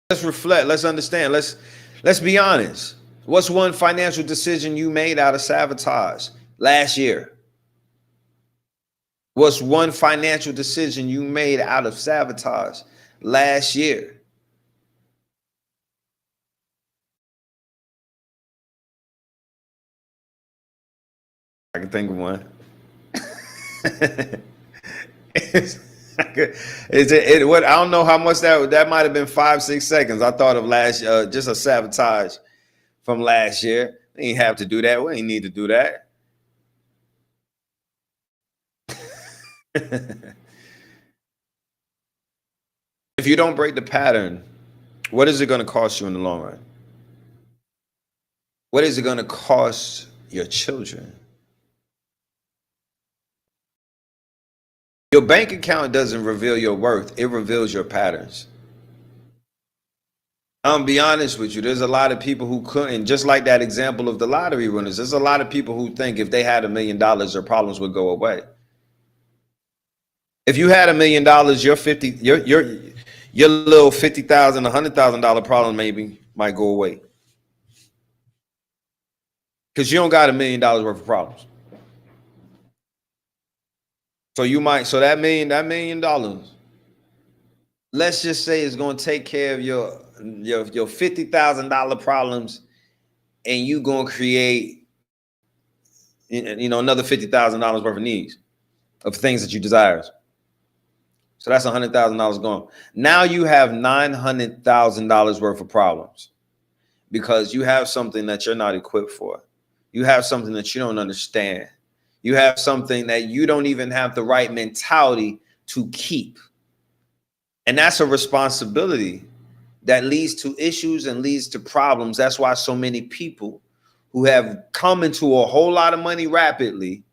Let's reflect. Let's understand. Let's be honest. What's one financial decision you made out of sabotage last year? What's one financial decision you made out of sabotage last year? I can think of one. What I don't know how much that might have been 5-6 seconds. I thought of last just a sabotage from last year. We ain't have to do that. We ain't need to do that. If you don't break the pattern, what is it going to cost you in the long run? What is it going to cost your children? Your bank account doesn't reveal your worth. It reveals your patterns. I'm gonna be honest with you. There's a lot of people who couldn't, just like that example of the lottery winners. There's a lot of people who think if they had $1 million, their problems would go away. If you had $1 million, your little $50,000, $100,000 problem maybe might go away. Because you don't got $1 million worth of problems. So that $1 million, let's just say it's going to take care of your $50,000 problems, and you going to create another $50,000 worth of needs, of things that you desire. So that's $100,000 gone. Now you have $900,000 worth of problems because you have something that you're not equipped for. You have something that you don't understand. You have something that you don't even have the right mentality to keep. And that's a responsibility that leads to issues and leads to problems. That's why so many people who have come into a whole lot of money rapidly,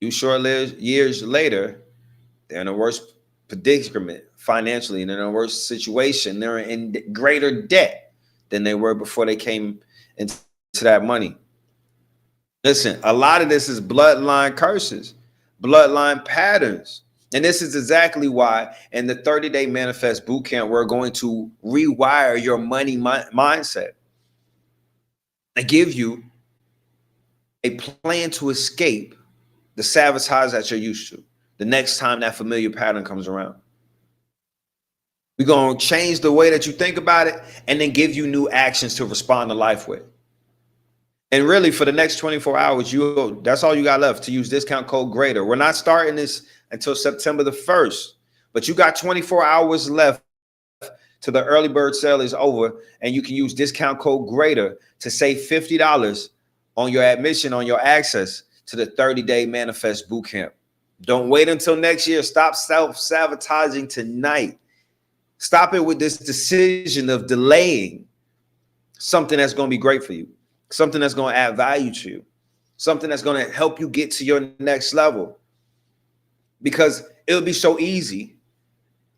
years later, they're in a worse predicament financially, and in a worse situation. They're in greater debt than they were before they came into that money. Listen, a lot of this is bloodline curses, bloodline patterns. And this is exactly why in the 30-day Manifest Bootcamp, we're going to rewire your money mindset and give you a plan to escape the sabotage that you're used to the next time that familiar pattern comes around. We're going to change the way that you think about it and then give you new actions to respond to life with. And really, for the next 24 hours, that's all you got left to use discount code GREATER. We're not starting this until September the 1st, but you got 24 hours left till the early bird sale is over, and you can use discount code GREATER to save $50 on your admission, on your access to the 30-day Manifest Bootcamp. Don't wait until next year. Stop self-sabotaging tonight. Stop it with this decision of delaying something that's going to be great for you, something that's going to add value to you, something that's going to help you get to your next level. Because it'll be so easy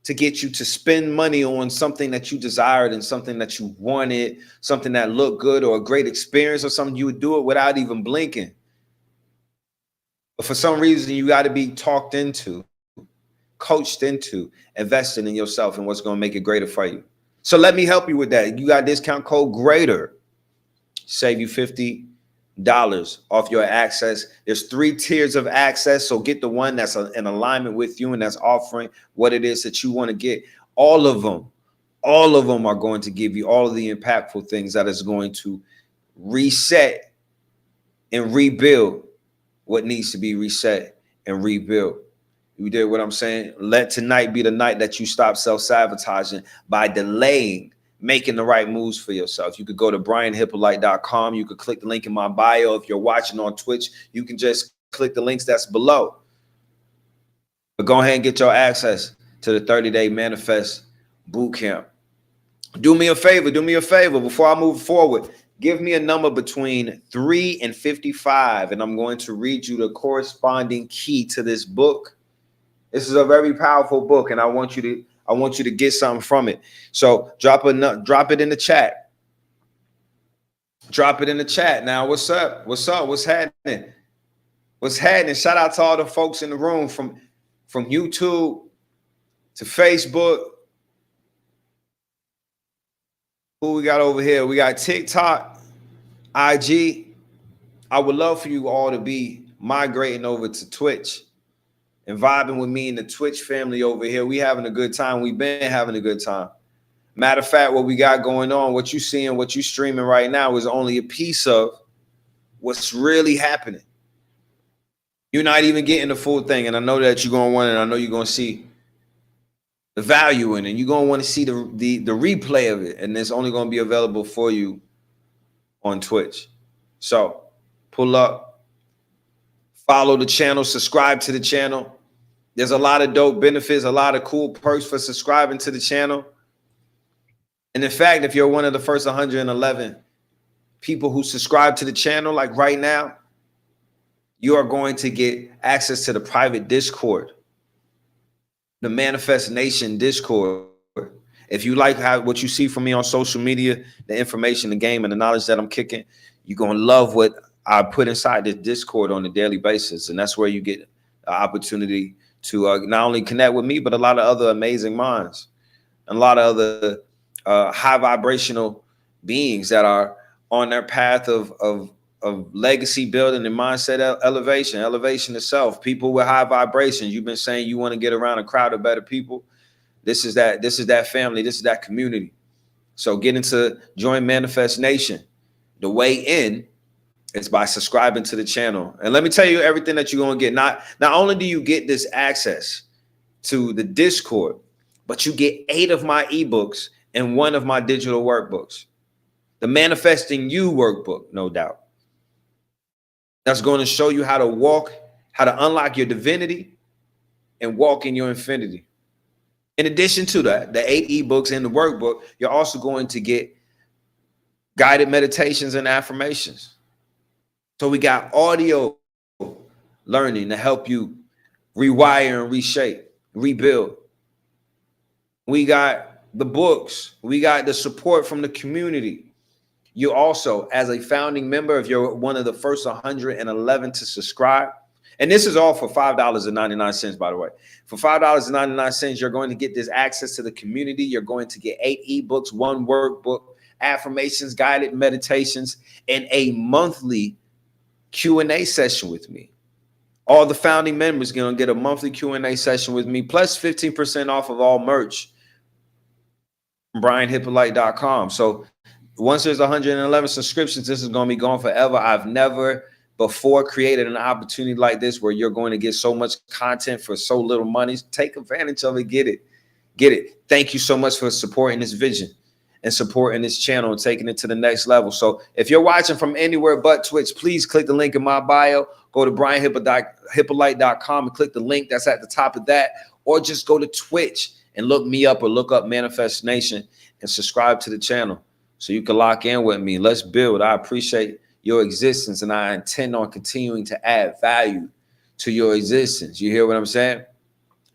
to get you to spend money on something that you desired and something that you wanted, something that looked good or a great experience or something. You would do it without even blinking. But for some reason, you got to be talked into, coached into investing in yourself and what's going to make it greater for you. So let me help you with that. You got discount code GREATER. Save you $50 off your access. There's 3 tiers of access. So get the one that's in alignment with you and that's offering what it is that you want to get. All of them are going to give you all of the impactful things that is going to reset and rebuild what needs to be reset and rebuilt. You did what I'm saying? Let tonight be the night that you stop self-sabotaging by delaying making the right moves for yourself. You could go to brianhyppolite.com. You could click the link in my bio. If you're watching on Twitch, you can just click the links that's below. But go ahead and get your access to the 30-day Manifest Bootcamp. Do me a favor before I move forward. Give me a number between 3 and 55, and I'm going to read you the corresponding key to this book. This is a very powerful book, and I want you to get something from it. So drop it in the chat. Drop it in the chat. Now, what's up? What's happening? Shout out to all the folks in the room from YouTube to Facebook. Who we got over here? We got TikTok, IG. I would love for you all to be migrating over to Twitch and vibing with me and the Twitch family over here. We having a good time. We've been having a good time. Matter of fact, what we got going on, what you seeing, what you streaming right now is only a piece of what's really happening. You're not even getting the full thing. And I know that you're going to want it. I know you're going to see the value in it. You're going to want to see the replay of it. And it's only going to be available for you on Twitch. So pull up, follow the channel, subscribe to the channel. There's a lot of dope benefits, a lot of cool perks for subscribing to the channel. And in fact, if you're one of the first 111 people who subscribe to the channel, like right now, you are going to get access to the private Discord, the Manifest Nation Discord. If you like what you see from me on social media, the information, the game, and the knowledge that I'm kicking, you're going to love what I put inside this Discord on a daily basis. And that's where you get the opportunity to not only connect with me, but a lot of other amazing minds and a lot of other high vibrational beings that are on their path of legacy building and mindset elevation itself. People with high vibrations. You've been saying you want to get around a crowd of better people. This is that family. This is that community. So get into join Manifest Nation. The way in It's by subscribing to the channel. And let me tell you everything that you're going to get. Not only do you get this access to the Discord, but you get 8 of my ebooks and 1 of my digital workbooks. The Manifesting You workbook, no doubt. That's going to show you how to walk, how to unlock your divinity and walk in your infinity. In addition to that, the 8 ebooks and the workbook, you're also going to get guided meditations and affirmations. So we got audio learning to help you rewire and reshape, rebuild. We got the books. We got the support from the community. You also, as a founding member, if you're one of the first 111 to subscribe, and this is all for $5.99, by the way. For $5.99, you're going to get this access to the community. You're going to get 8 ebooks, 1 workbook, affirmations, guided meditations, and a monthly Q&A session with me. All the founding members are going to get a monthly Q&A session with me, plus 15% off of all merch from BrianHyppolite.com. So once there's 111 subscriptions, this is going to be gone forever. I've never before created an opportunity like this where you're going to get so much content for so little money. Take advantage of it. Get it. Get it. Thank you so much for supporting this vision and supporting this channel and taking it to the next level. So if you're watching from anywhere but Twitch, please click the link in my bio. Go to BrianHyppolite.com and click the link that's at the top of that. Or just go to Twitch and look me up or look up Manifest Nation and subscribe to the channel so you can lock in with me. Let's build. I appreciate your existence and I intend on continuing to add value to your existence. You hear what I'm saying?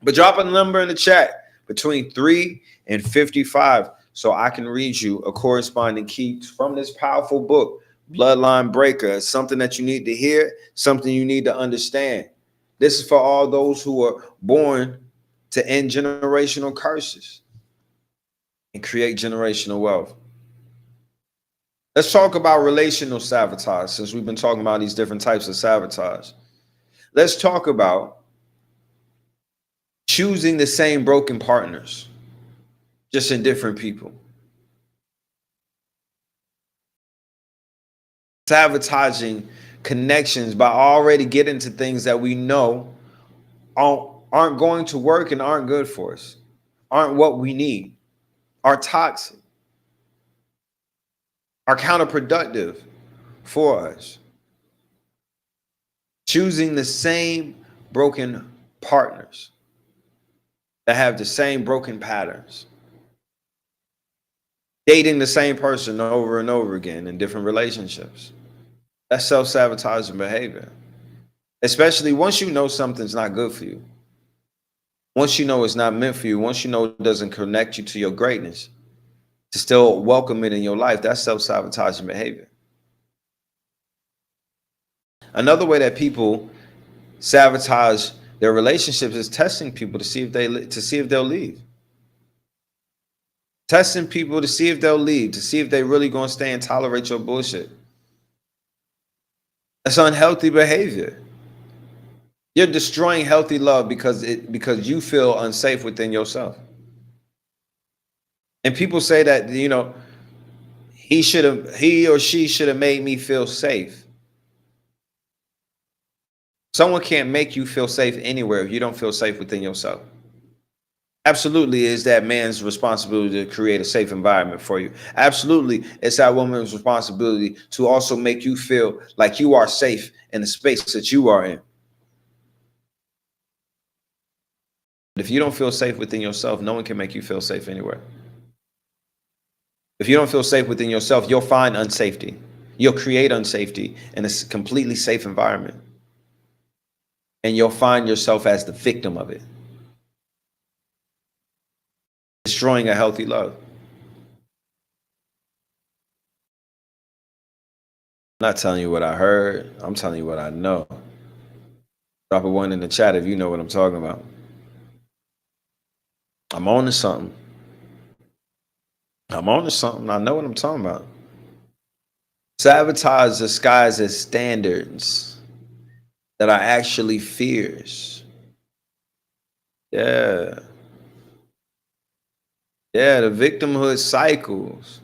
But drop a number in the chat between 3 and 55 so I can read you a corresponding key from this powerful book, Bloodline Breaker. It's something that you need to hear, something you need to understand. This is for all those who are born to end generational curses and create generational wealth. Let's talk about relational sabotage, since we've been talking about these different types of sabotage. Let's talk about choosing the same broken partners, just in different people. Sabotaging connections by already getting to things that we know aren't going to work and aren't good for us, aren't what we need, are toxic, are counterproductive for us. Choosing the same broken partners that have the same broken patterns. Dating the same person over and over again in different relationships. That's self-sabotaging behavior. Especially once you know something's not good for you. Once you know it's not meant for you. Once you know it doesn't connect you to your greatness. To still welcome it in your life, that's self-sabotaging behavior. Another way that people sabotage their relationships is testing people to see if they'll leave. Testing people to see if they'll leave, to see if they really gonna stay and tolerate your bullshit. That's unhealthy behavior. You're destroying healthy love because you feel unsafe within yourself. And people say that, you know, he or she should have made me feel safe. Someone can't make you feel safe anywhere if you don't feel safe within yourself. Absolutely, is that man's responsibility to create a safe environment for you. Absolutely, it's that woman's responsibility to also make you feel like you are safe in the space that you are in. But if you don't feel safe within yourself, no one can make you feel safe anywhere. If you don't feel safe within yourself, you'll find unsafety. You'll create unsafety in a completely safe environment. And you'll find yourself as the victim of it. Destroying a healthy love. I'm not telling you what I heard. I'm telling you what I know. Drop a 1 in the chat if you know what I'm talking about. I'm on to something. I'm on to something. I know what I'm talking about. Sabotage disguises standards that are actually fears. Yeah. Yeah, the victimhood cycles.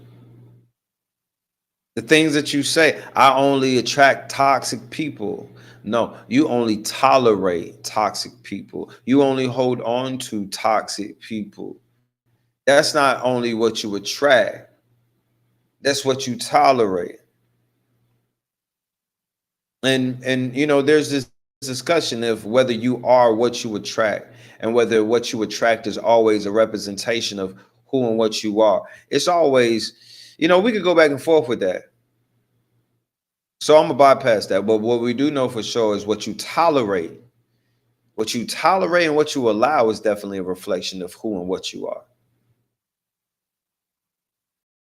The things that you say, I only attract toxic people. No, you only tolerate toxic people. You only hold on to toxic people. That's not only what you attract, that's what you tolerate. And there's this discussion of whether you are what you attract, and whether what you attract is always a representation of who and what you are. It's always, we could go back and forth with that. So I'm gonna bypass that. But what we do know for sure is what you tolerate. What you tolerate and what you allow is definitely a reflection of who and what you are.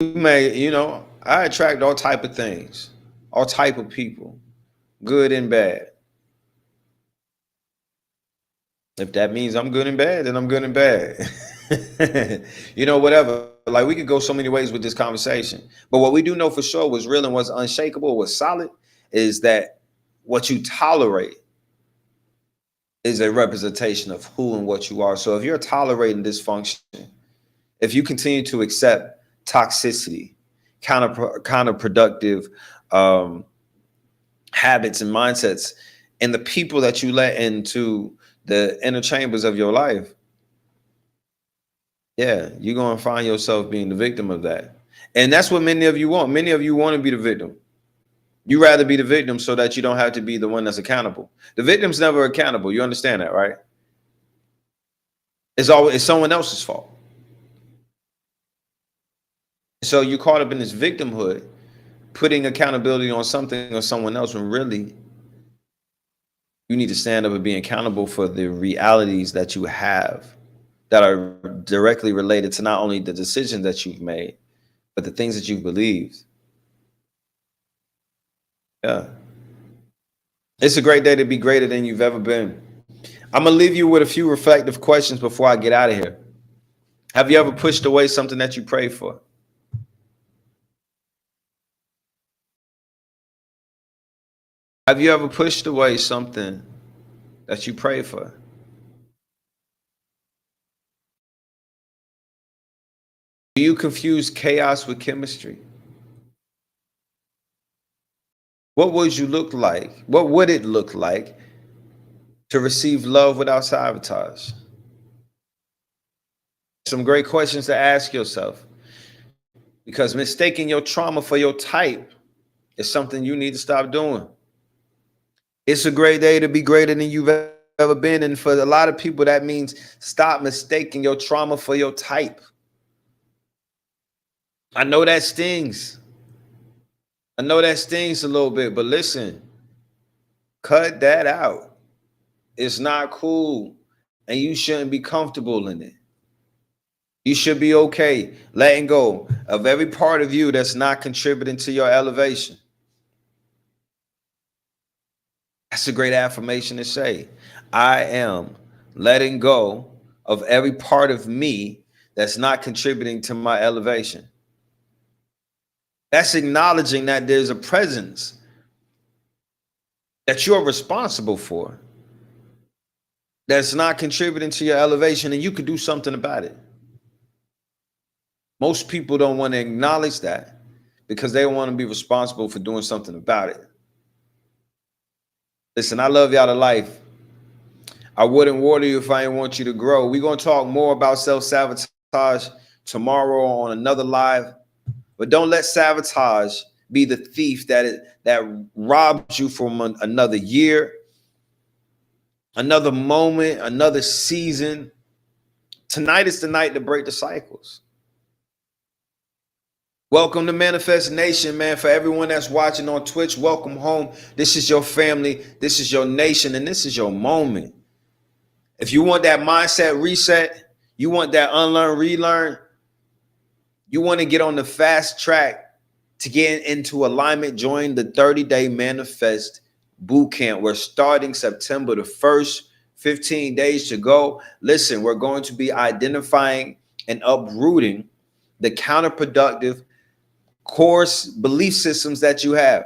You may, I attract all type of things, all type of people, good and bad. If that means I'm good and bad, then I'm good and bad. Whatever. Like, we could go so many ways with this conversation. But what we do know for sure was real and was unshakable, was solid, is that what you tolerate is a representation of who and what you are. So if you're tolerating dysfunction, if you continue to accept toxicity, counterproductive habits and mindsets, and the people that you let into the inner chambers of your life, yeah, you're going to find yourself being the victim of that. And that's what many of you want. Many of you want to be the victim. You rather be the victim so that you don't have to be the one that's accountable. The victim's never accountable. You understand that, right? It's someone else's fault. So you're caught up in this victimhood, putting accountability on something or someone else, when really you need to stand up and be accountable for the realities that you have that are directly related to not only the decisions that you've made, but the things that you've believed. Yeah. It's a great day to be greater than you've ever been. I'm going to leave you with a few reflective questions before I get out of here. Have you ever pushed away something that you prayed for? Have you ever pushed away something that you prayed for? Do you confuse chaos with chemistry? What would you look like? What would it look like to receive love without sabotage? Some great questions to ask yourself, because mistaking your trauma for your type is something you need to stop doing. It's a great day to be greater than you've ever been. And for a lot of people, that means stop mistaking your trauma for your type. I know that stings. I know that stings a little bit, but listen, cut that out. It's not cool, and you shouldn't be comfortable in it. You should be okay letting go of every part of you that's not contributing to your elevation. That's a great affirmation to say. I am letting go of every part of me that's not contributing to my elevation. That's acknowledging that there's a presence that you're responsible for that's not contributing to your elevation, and you could do something about it. Most people don't want to acknowledge that because they want to be responsible for doing something about it. Listen, I love y'all to life. I wouldn't water you if I didn't want you to grow. We're going to talk more about self-sabotage tomorrow on another live. But don't let sabotage be the thief that robs you from another year, another moment, another season. Tonight is the night to break the cycles. Welcome to Manifest Nation, man. For everyone that's watching on Twitch, welcome home. This is your family. This is your nation. And this is your moment. If you want that mindset reset, you want that unlearn, relearn, you want to get on the fast track to get into alignment, join the 30-day Manifest Bootcamp. We're starting September the 1st, 15 days to go. Listen, we're going to be identifying and uprooting the counterproductive course belief systems that you have,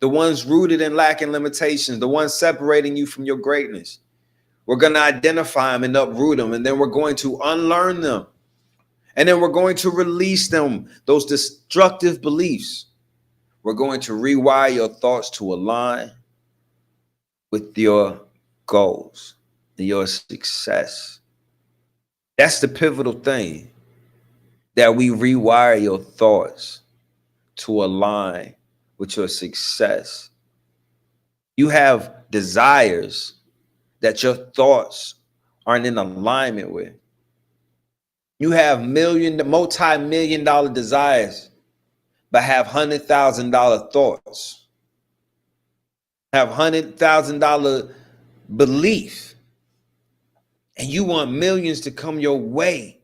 the ones rooted in lack and limitations, the ones separating you from your greatness. We're going to identify them and uproot them, and then we're going to unlearn them. And then we're going to release them, those destructive beliefs. We're going to rewire your thoughts to align with your goals and your success. That's the pivotal thing, that we rewire your thoughts to align with your success. You have desires that your thoughts aren't in alignment with. You have multi-million dollar desires, but have $100,000 thoughts, have $100,000 belief, and you want millions to come your way,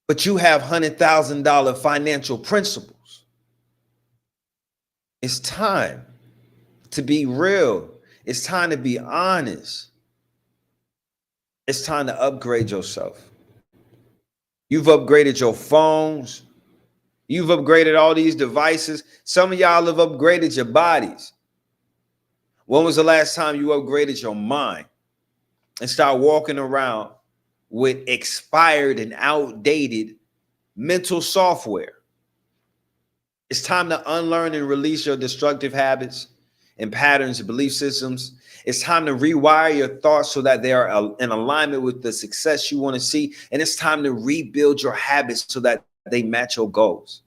but you have $100,000 financial principles. It's time to be real. It's time to be honest. It's time to upgrade yourself. You've upgraded your phones. You've upgraded all these devices. Some of y'all have upgraded your bodies. When was the last time you upgraded your mind and start walking around with expired and outdated mental software? It's time to unlearn and release your destructive habits and patterns and belief systems. It's time to rewire your thoughts so that they are in alignment with the success you want to see. And it's time to rebuild your habits so that they match your goals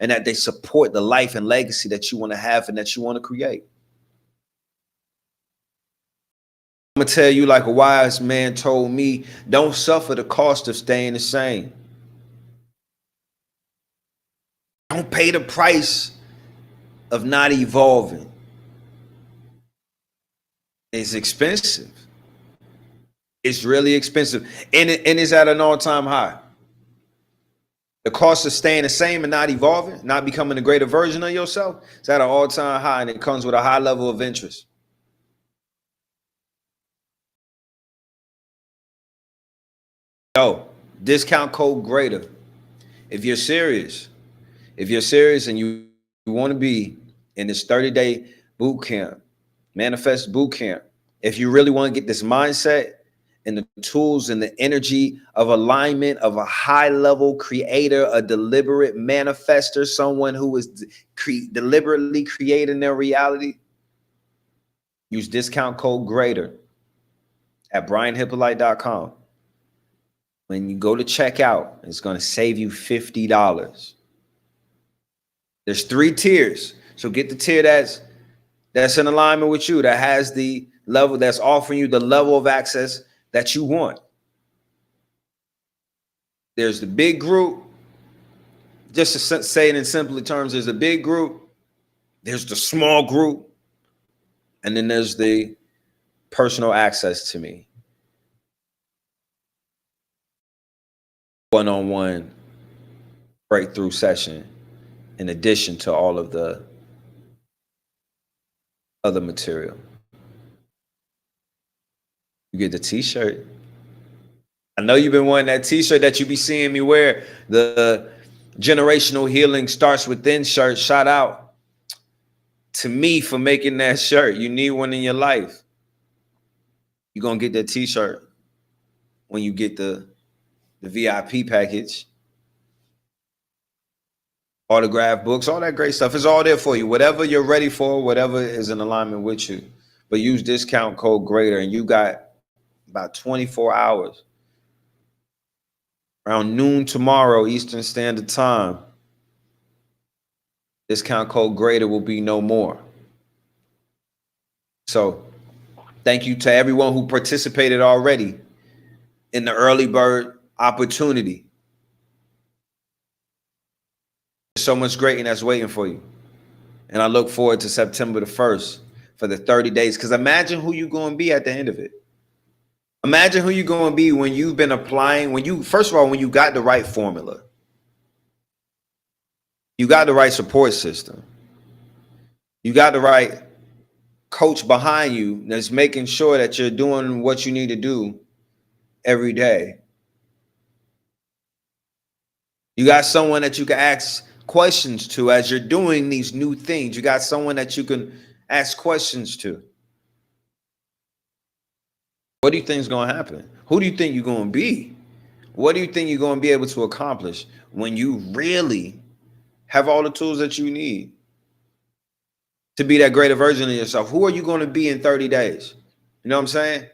and that they support the life and legacy that you want to have and that you want to create. I'm going to tell you, like a wise man told me, don't suffer the cost of staying the same. Don't pay the price of not evolving. It's expensive. It's really expensive. And it's at an all-time high. The cost of staying the same and not evolving, not becoming a greater version of yourself, it's at an all-time high, and it comes with a high level of interest. Yo, discount code greater. If you're serious and you want to be in this 30-day boot camp, manifest boot camp, if you really want to get this mindset and the tools and the energy of alignment of a high level creator, a deliberate manifester, someone who is deliberately creating their reality, use discount code greater at brianhyppolite.com. When you go to checkout, it's going to save you $50. There's 3 tiers. So get the tier that's in alignment with you, that has the level, that's offering you the level of access that you want. There's the big group. Just to say it in simple terms, there's the big group, there's the small group, and then there's the personal access to me. One-on-one breakthrough session, in addition to all of the other material. You get the t-shirt. I know you've been wanting that t-shirt that you be seeing me wear, the Generational Healing Starts Within shirt. Shout out to me for making that shirt. You need one in your life. You're going to get that t-shirt when you get the VIP package. Autograph books, all that great stuff is all there for you. Whatever you're ready for, whatever is in alignment with you. But use discount code greater, and you got about 24 hours. Around noon tomorrow, Eastern Standard Time, discount code greater will be no more. So thank you to everyone who participated already in the early bird opportunity. There's so much greatness waiting for you. And I look forward to September the 1st for the 30 days. Because imagine who you're going to be at the end of it. Imagine who you're going to be when you've been applying, first of all, when you got the right formula. You got the right support system. You got the right coach behind you that's making sure that you're doing what you need to do every day. You got someone that you can ask questions to as you're doing these new things. You got someone that you can ask questions to. What do you think is going to happen? Who do you think you're going to be? What do you think you're going to be able to accomplish when you really have all the tools that you need? to be that greater version of yourself? Who are you going to be in 30 days? You know what I'm saying?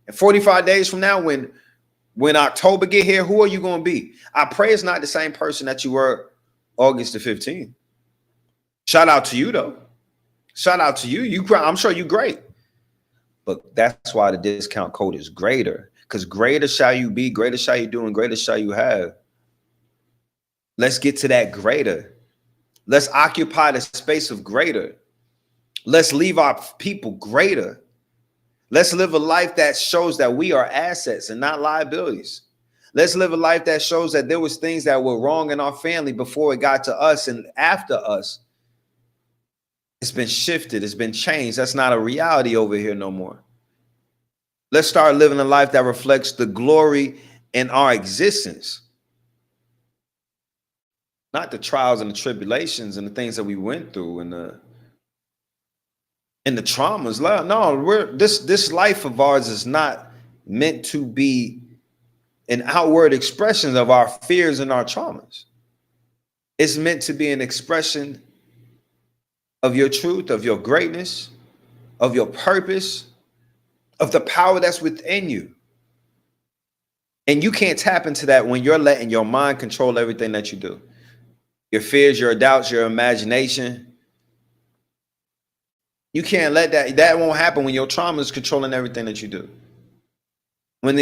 And 45 days from now, when October get here, who are you going to be? I pray it's not the same person that you were August the 15th. Shout out to you, though. Shout out to you. I'm sure you're great. But that's why the discount code is greater, because greater shall you be, greater shall you do, and greater shall you have. Let's get to that greater. Let's occupy the space of greater. Let's leave our people greater. Let's live a life that shows that we are assets and not liabilities. Let's live a life that shows that there was things that were wrong in our family before it got to us, and after us, it's been shifted. It's been changed. That's not a reality over here no more. Let's start living a life that reflects the glory in our existence, not the trials and the tribulations and the things that we went through and the traumas. No, this life of ours is not meant to be an outward expression of our fears and our traumas. It's meant to be an expression of your truth, of your greatness, of your purpose, of the power that's within you. And you can't tap into that when you're letting your mind control everything that you do. Your fears, your doubts, your imagination. You can't let that won't happen when your trauma is controlling everything that you do. When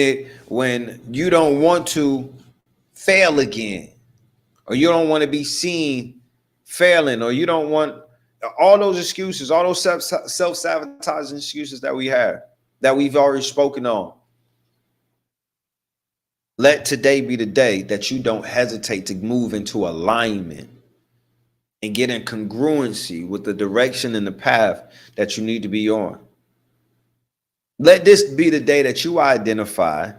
you don't want to fail again, or you don't want to be seen failing, or you don't want all those excuses, all those self-sabotaging excuses that we have, that we've already spoken on. Let today be the day that you don't hesitate to move into alignment and get in congruency with the direction and the path that you need to be on. Let this be the day that you identify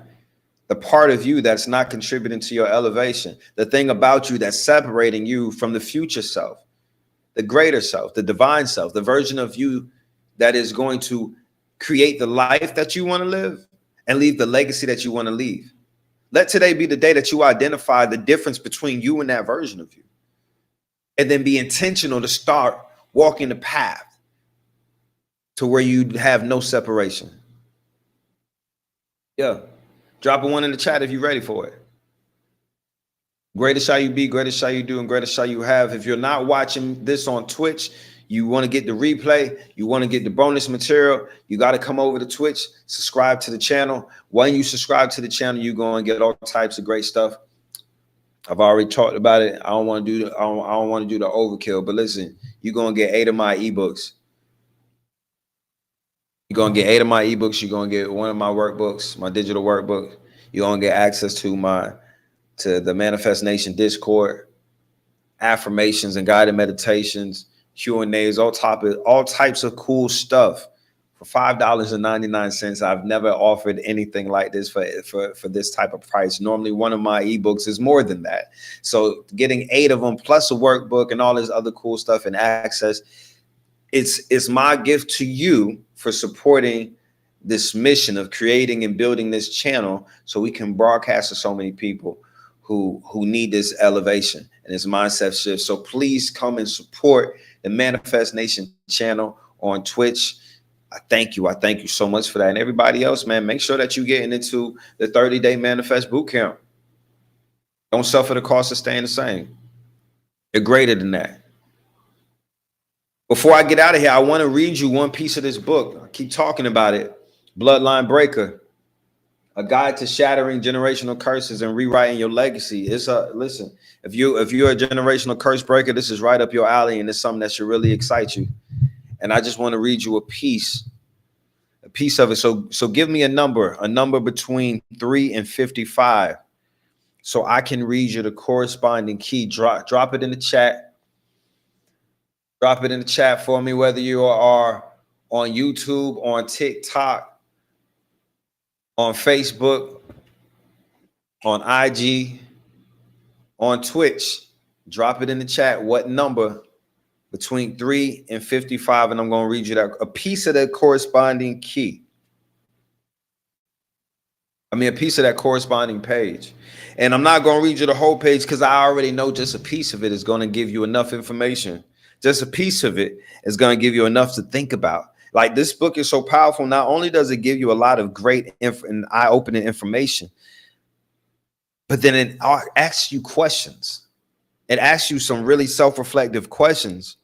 the part of you that's not contributing to your elevation, the thing about you that's separating you from the future self, the greater self, the divine self, the version of you that is going to create the life that you want to live and leave the legacy that you want to leave. Let today be the day that you identify the difference between you and that version of you, and then be intentional to start walking the path to where you have no separation. Yeah. Drop a 1 in the chat if you're ready for it. Greater shall you be, greater shall you do, and greater shall you have. If you're not watching this on Twitch, you want to get the replay, you want to get the bonus material, you got to come over to Twitch, subscribe to the channel. When you subscribe to the channel, you're going to get all types of great stuff. I've already talked about it. I don't want to do the overkill, but listen, you're going to get 8 of my ebooks. You're going to get 8 of my ebooks. You're going to get 1 of my workbooks, my digital workbook. You're going to get access to the Manifest Nation Discord, affirmations and guided meditations, Q&As, all types of cool stuff for $5.99. I've never offered anything like this for this type of price. Normally, one of my ebooks is more than that. So getting 8 of them plus a workbook and all this other cool stuff and access, it's my gift to you for supporting this mission of creating and building this channel so we can broadcast to so many people who need this elevation and this mindset shift. So please come and support the Manifest Nation channel on Twitch. I thank you. I thank you so much for that. And everybody else, man, make sure that you're getting into the 30-day Manifest Bootcamp. Don't suffer the cost of staying the same. You're greater than that. Before I get out of here, I want to read you one piece of this book. I keep talking about it. Bloodline Breaker, a guide to shattering generational curses and rewriting your legacy. Listen, if you're a generational curse breaker, this is right up your alley, and it's something that should really excite you. And I just want to read you a piece of it. So give me a number between 3 and 55, so I can read you the corresponding key. Drop it in the chat. Drop it in the chat for me, whether you are on YouTube, on TikTok, on Facebook, on IG, on Twitch. Drop it in the chat. What number between 3 and 55? And I'm going to read you a piece of the corresponding key. A piece of that corresponding page. And I'm not going to read you the whole page because I already know just a piece of it is going to give you enough information Just a piece of it is going to give you enough to think about. Like, this book is so powerful. Not only does it give you a lot of great and eye-opening information, but then it asks you questions. It asks you some really self-reflective questions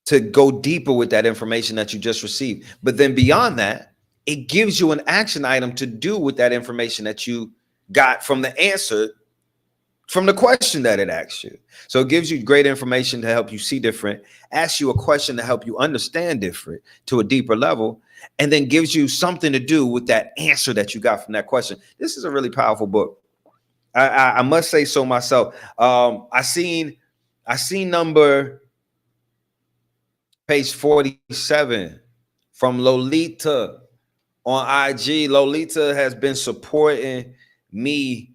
to go deeper with that information that you just received. But then beyond that, it gives you an action item to do with that information that you got from the answer from the question that it asks you. So it gives you great information to help you see different, asks you a question to help you understand different to a deeper level, and then gives you something to do with that answer that you got from that question. This is a really powerful book. I must say so myself. I seen number page 47 from Lolita on IG. Lolita has been supporting me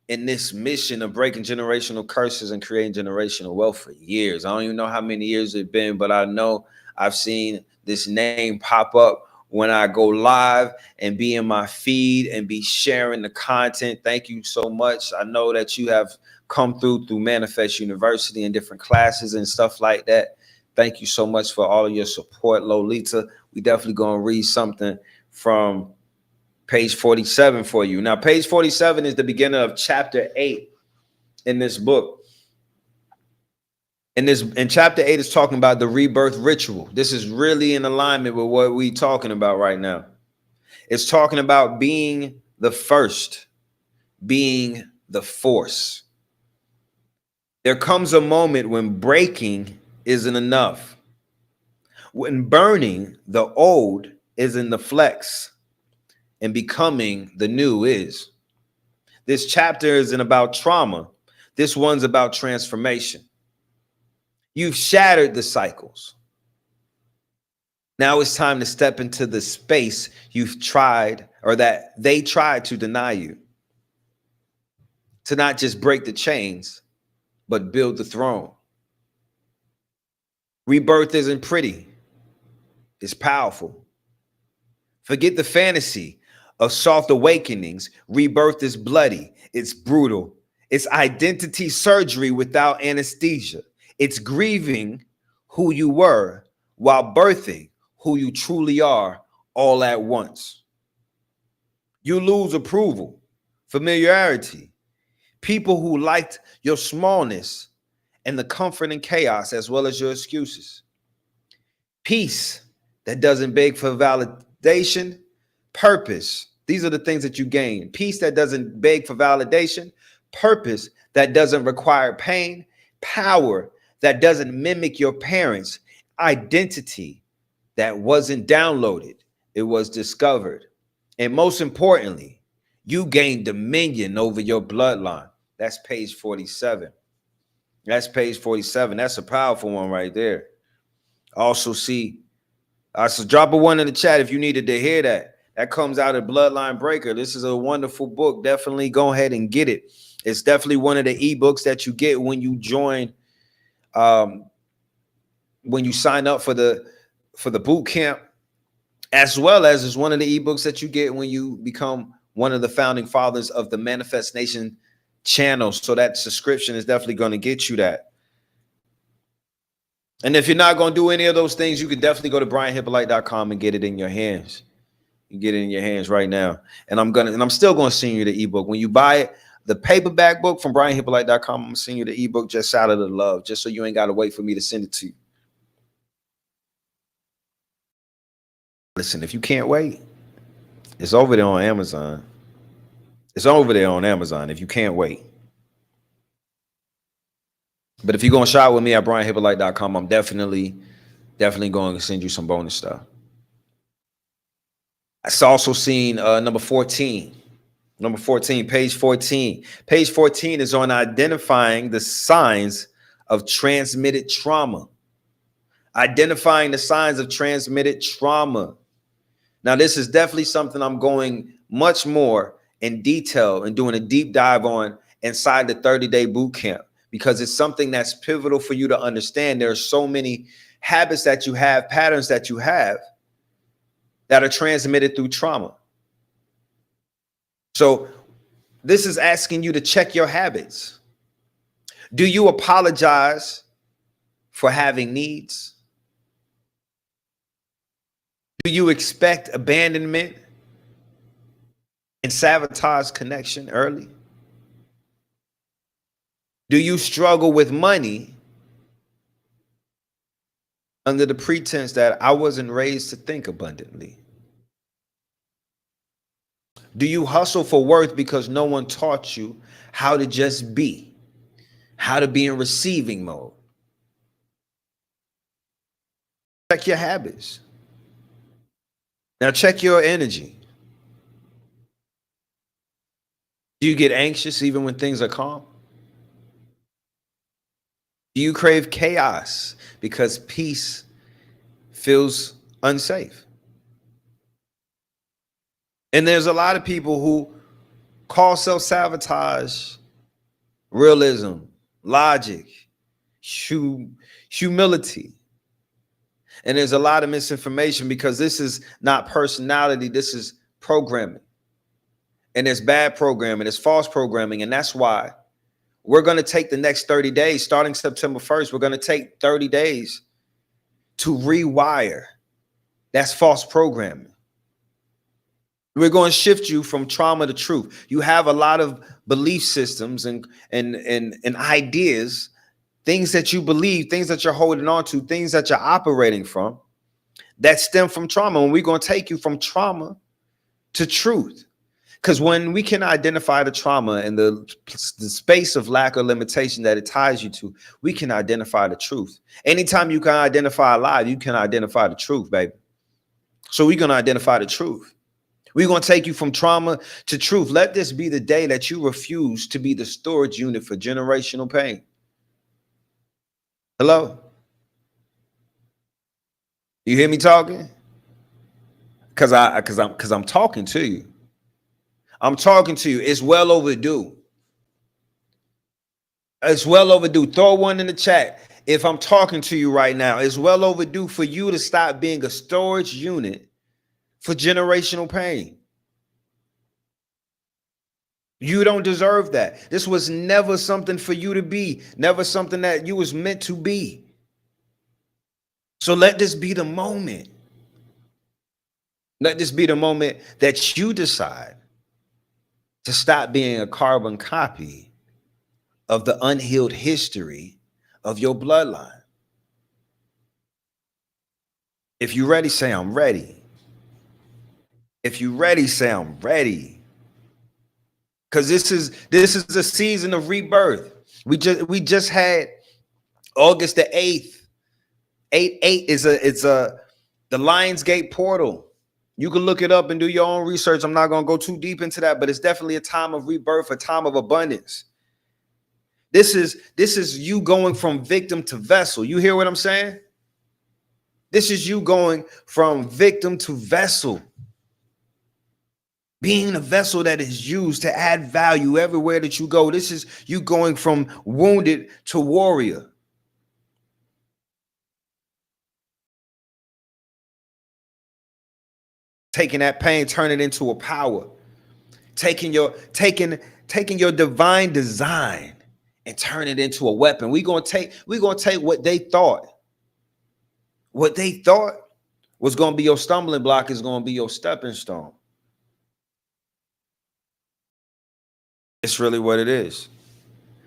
in this mission of breaking generational curses and creating generational wealth for years. I don't even know how many years it's been, but I know I've seen this name pop up when I go live and be in my feed and be sharing the content. Thank you so much. I know that you have come through Manifest University and different classes and stuff like that. Thank you so much for all of your support, Lolita. We definitely going to read something from page 47 for you. Now, page 47 is the beginning of chapter 8 in this book. And chapter 8 is talking about the rebirth ritual. This is really in alignment with what we're talking about right now. It's talking about being the first, being the force. There comes a moment when breaking isn't enough, when burning the old isn't the flex, and becoming the new is. This chapter isn't about trauma. This one's about transformation. You've shattered the cycles. Now it's time to step into the space you've tried, or that they tried to deny you. To not just break the chains, but build the throne. Rebirth isn't pretty. It's powerful. Forget the fantasy of soft awakenings. Rebirth is bloody. It's brutal. It's identity surgery without anesthesia. It's grieving who you were while birthing who you truly are all at once. You lose approval, familiarity, people who liked your smallness and the comfort and chaos, as well as your excuses. Peace that doesn't beg for validation, purpose. These are the things that you gain. Peace that doesn't beg for validation, purpose that doesn't require pain, power that doesn't mimic your parents, identity that wasn't downloaded, it was discovered. And most importantly, you gain dominion over your bloodline. That's page 47. That's page 47. That's a powerful one right there. Also see, so drop a 1 in the chat if you needed to hear that. That comes out of Bloodline Breaker. This is a wonderful book. Definitely go ahead and get it. It's definitely one of the ebooks that you get when you join, when you sign up for the boot camp, as well as is one of the ebooks that you get when you become one of the founding fathers of the Manifest Nation channel. So that subscription is definitely going to get you that. And if you're not going to do any of those things, you can definitely go to brianhyppolite.com and get it in your hands. You get it in your hands right now. And I'm still going to send you the ebook. When you buy it, the paperback book from brianhyppolite.com, I'm going to send you the ebook just out of the love, just so you ain't got to wait for me to send it to you. Listen, if you can't wait, it's over there on Amazon. It's over there on Amazon if you can't wait. But if you're going to shop with me at brianhyppolite.com, I'm definitely going to send you some bonus stuff. I've also seen number 14. Number 14, page 14. Page 14 is on identifying the signs of transmitted trauma. Identifying the signs of transmitted trauma. Now, this is definitely something I'm going much more in detail and doing a deep dive on inside the 30-day boot camp, because it's something that's pivotal for you to understand. There are so many habits that you have, patterns that you have that are transmitted through trauma. So this is asking you to check your habits. Do you apologize for having needs? Do you expect abandonment and sabotage connection early? Do you struggle with money under the pretense that I wasn't raised to think abundantly? Do you hustle for worth because no one taught you how to just be, how to be in receiving mode? Check your habits. Now check your energy. Do you get anxious even when things are calm? Do you crave chaos because peace feels unsafe? And there's a lot of people who call self-sabotage realism, logic, humility. And there's a lot of misinformation because this is not personality, this is programming. And it's bad programming, it's false programming. And that's why we're going to take the next 30 days, starting September 1st, we're going to take 30 days to rewire. That's false programming. We're going to shift you from trauma to truth. You have a lot of belief systems and ideas, things that you believe, things that you're holding on to, things that you're operating from that stem from trauma. And we're going to take you from trauma to truth. Because when we can identify the trauma and the space of lack or limitation that it ties you to, we can identify the truth. Anytime you can identify a lie, you can identify the truth, baby. So we're going to identify the truth. We're going to take you from trauma to truth. Let this be the day that you refuse to be the storage unit for generational pain. Hello? You hear me talking? Because I'm talking to you. I'm talking to you. It's well overdue. It's well overdue. Throw one in the chat. If I'm talking to you right now, it's well overdue for you to stop being a storage unit for generational pain. You don't deserve that. This was never something for you to be, never something that you was meant to be. So let this be the moment. Let this be the moment that you decide to stop being a carbon copy of the unhealed history of your bloodline. If you're ready, say I'm ready. If you're ready, say I'm ready. Because this is a season of rebirth. We just had August the 8th. 8/8 is the Lionsgate portal. You can look it up and do your own research. I'm not going to go too deep into that, but it's definitely a time of rebirth, a time of abundance. This is you going from victim to vessel. You hear what I'm saying? This is you going from victim to vessel. Being a vessel that is used to add value everywhere that you go. This is you going from wounded to warrior. Taking that pain, turn it into a power. Taking your divine design and turn it into a weapon. We're gonna take what they thought was gonna be your stumbling block is gonna be your stepping stone. It's really what it is.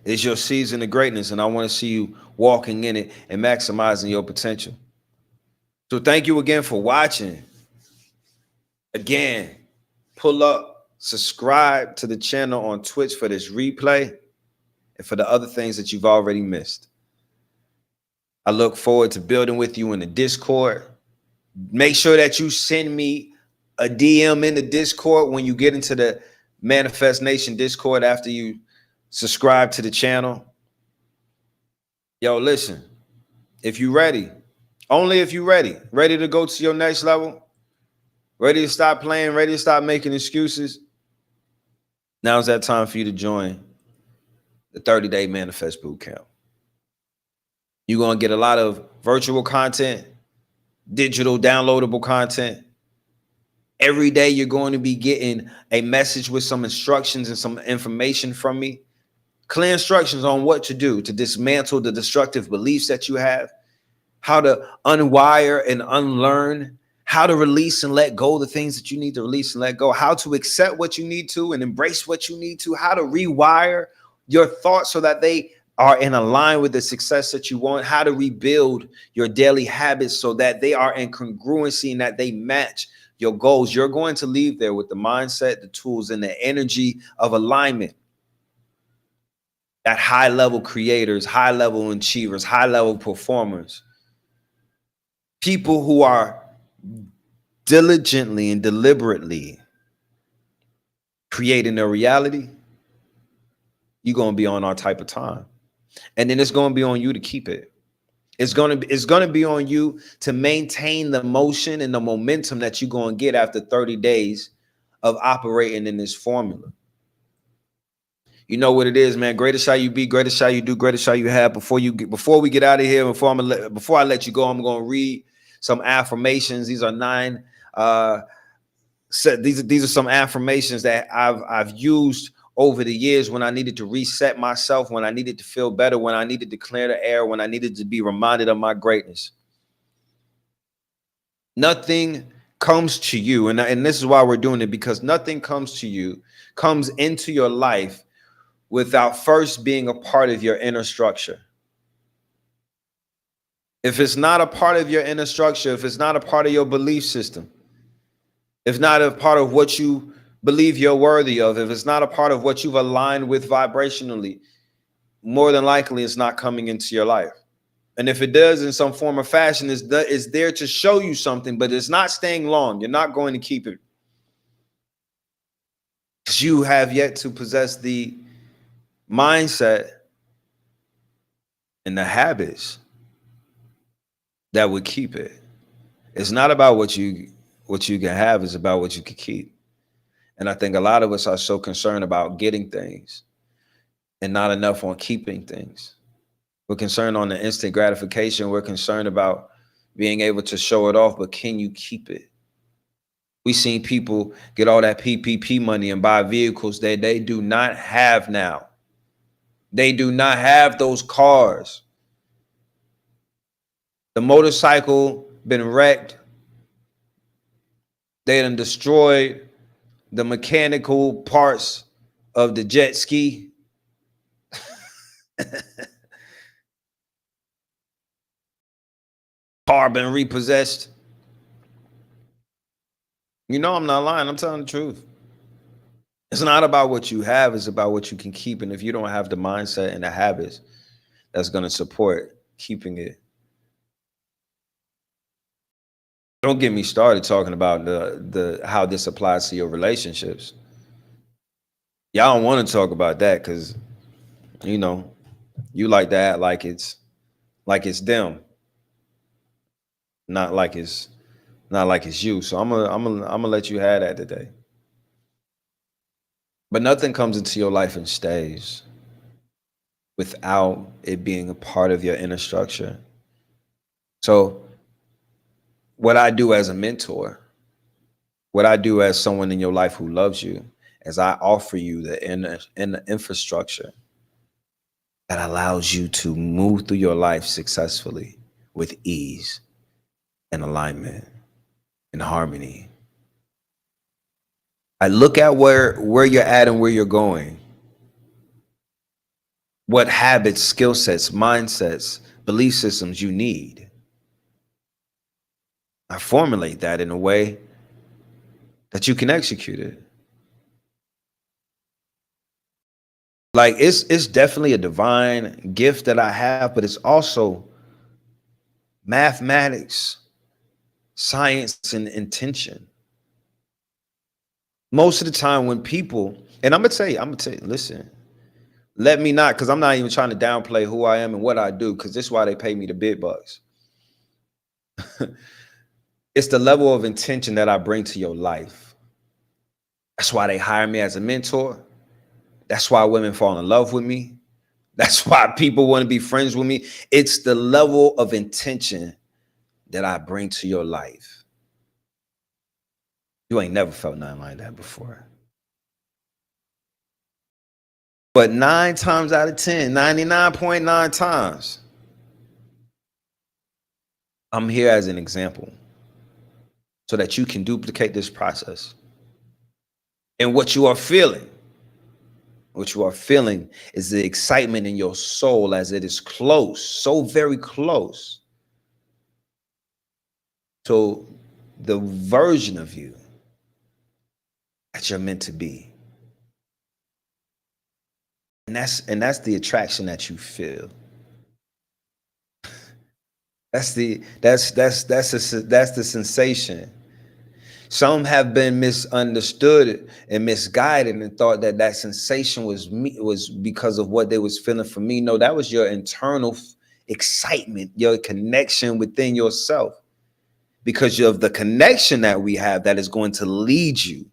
It's your season of greatness, and I want to see you walking in it and maximizing your potential. So thank you again for watching. Again, pull up, subscribe to the channel on Twitch for this replay and for the other things that you've already missed. I look forward to building with you in the Discord. Make sure that you send me a DM in the Discord when you get into the Manifest Nation Discord after you subscribe to the channel. Yo, listen, if you're ready, only if you're ready to go to your next level, ready to stop playing, ready to stop making excuses, now's that time for you to join the 30-day Manifest Bootcamp. You're going to get a lot of virtual content, digital downloadable content. Every day you're going to be getting a message with some instructions and some information from me. Clear instructions on what to do to dismantle the destructive beliefs that you have, how to unwire and unlearn, how to release and let go the things that you need to release and let go, how to accept what you need to and embrace what you need to, how to rewire your thoughts so that they are in line with the success that you want, how to rebuild your daily habits so that they are in congruency and that they match your goals. You're going to leave there with the mindset, the tools, and the energy of alignment that high level creators, high level achievers, high level performers, people who are diligently and deliberately creating their reality, you're going to be on our type of time. And then it's going to be on you to keep it. It's going to be on you to maintain the motion and the momentum that you're going to get after 30 days of operating in this formula. You know what it is, man. Greater shall you be, greater shall you do, greater shall you have. Before we get out of here, before I let you go, I'm going to read some affirmations. These are 9 these are some affirmations that I've used over the years when I needed to reset myself, when I needed to feel better, when I needed to clear the air, when I needed to be reminded of my greatness. Nothing comes to you, and this is why we're doing it, because nothing comes into your life without first being a part of your inner structure. If it's not a part of your inner structure, if it's not a part of your belief system, if not a part of what you believe you're worthy of, if it's not a part of what you've aligned with vibrationally, more than likely it's not coming into your life. And if it does in some form or fashion, it's there to show you something, but it's not staying long. You're not going to keep it. Because you have yet to possess the mindset and the habits that would keep it. It's not about what you can have, it's about what you can keep. And I think a lot of us are so concerned about getting things and not enough on keeping things. We're concerned on the instant gratification. We're concerned about being able to show it off, but can you keep it? We've seen people get all that PPP money and buy vehicles that they do not have now. They do not have those cars. The motorcycle been wrecked. They done destroyed the mechanical parts of the jet ski. Car been repossessed. You know I'm not lying. I'm telling the truth. It's not about what you have. It's about what you can keep. And if you don't have the mindset and the habits that's going to support keeping it. Don't get me started talking about the how this applies to your relationships. Y'all don't want to talk about that because, you know, you like to act like it's them, not like it's you. So I'm gonna let you have that today. But nothing comes into your life and stays without it being a part of your inner structure. So what I do as a mentor, what I do as someone in your life who loves you, is I offer you the inner infrastructure that allows you to move through your life successfully with ease and alignment and harmony. I look at where you're at and where you're going. What habits, skill sets, mindsets, belief systems you need. I formulate that in a way that you can execute it. Like it's definitely a divine gift that I have, but it's also mathematics, science, and intention. Most of the time when people, and I'm gonna tell you, listen, let me not, because I'm not even trying to downplay who I am and what I do, because this is why they pay me the big bucks. It's the level of intention that I bring to your life. That's why they hire me as a mentor. That's why women fall in love with me. That's why people want to be friends with me. It's the level of intention that I bring to your life. You ain't never felt nothing like that before. But 9 times out of 10, 99.9 times, I'm here as an example so that you can duplicate this process. And what you are feeling is the excitement in your soul as it is close, so very close to the version of you that you're meant to be. And that's the attraction that you feel. That's the sensation. Some have been misunderstood and misguided and thought that that sensation was because of what they was feeling for me. No, that was your internal excitement, your connection within yourself, because of the connection that we have that is going to lead you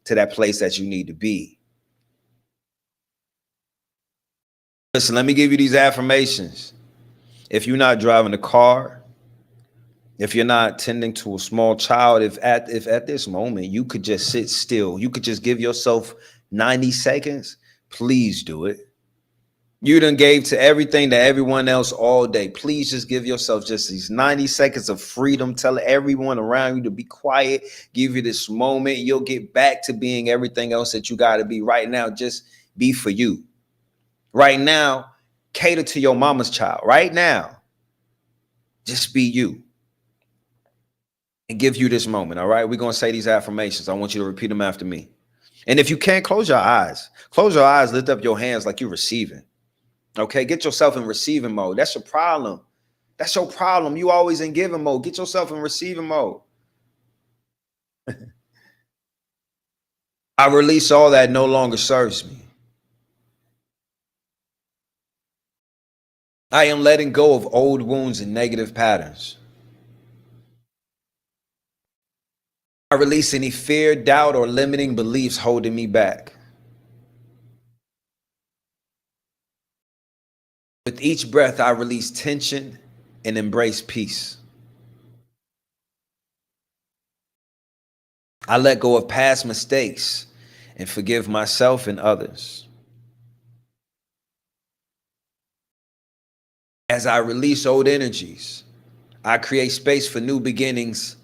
to that place that you need to be. Listen, let me give you these affirmations. If you're not driving a car, if you're not tending to a small child, if at this moment you could just sit still, you could just give yourself 90 seconds, please do it. You done gave to everything to everyone else all day. Please just give yourself just these 90 seconds of freedom. Tell everyone around you to be quiet. Give you this moment. You'll get back to being everything else that you got to be. Right now, just be for you. Right now, cater to your mama's child. Right now, just be you. And give you this moment, all right? We're going to say these affirmations. I want you to repeat them after me. And if you can't, close your eyes. Close your eyes, lift up your hands like you're receiving. Okay, get yourself in receiving mode. That's your problem. That's your problem. You always in giving mode. Get yourself in receiving mode. I release all that no longer serves me. I am letting go of old wounds and negative patterns. I release any fear, doubt, or limiting beliefs holding me back. With each breath, I release tension and embrace peace. I let go of past mistakes and forgive myself and others. As I release old energies, I create space for new beginnings.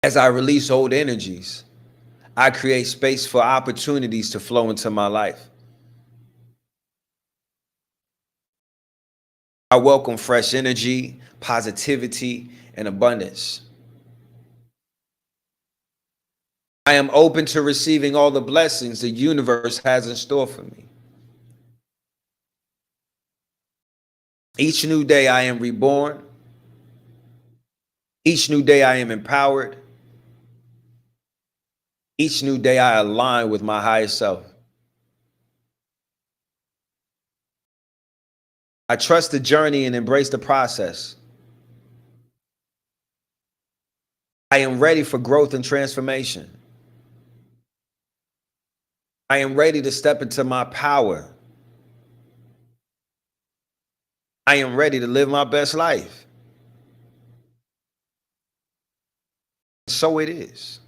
As I release old energies, I create space for opportunities to flow into my life. I welcome fresh energy, positivity, and abundance. I am open to receiving all the blessings the universe has in store for me. Each new day I am reborn. Each new day I am empowered. Each new day I align with my higher self. I trust the journey and embrace the process. I am ready for growth and transformation. I am ready to step into my power. I am ready to live my best life. So it is.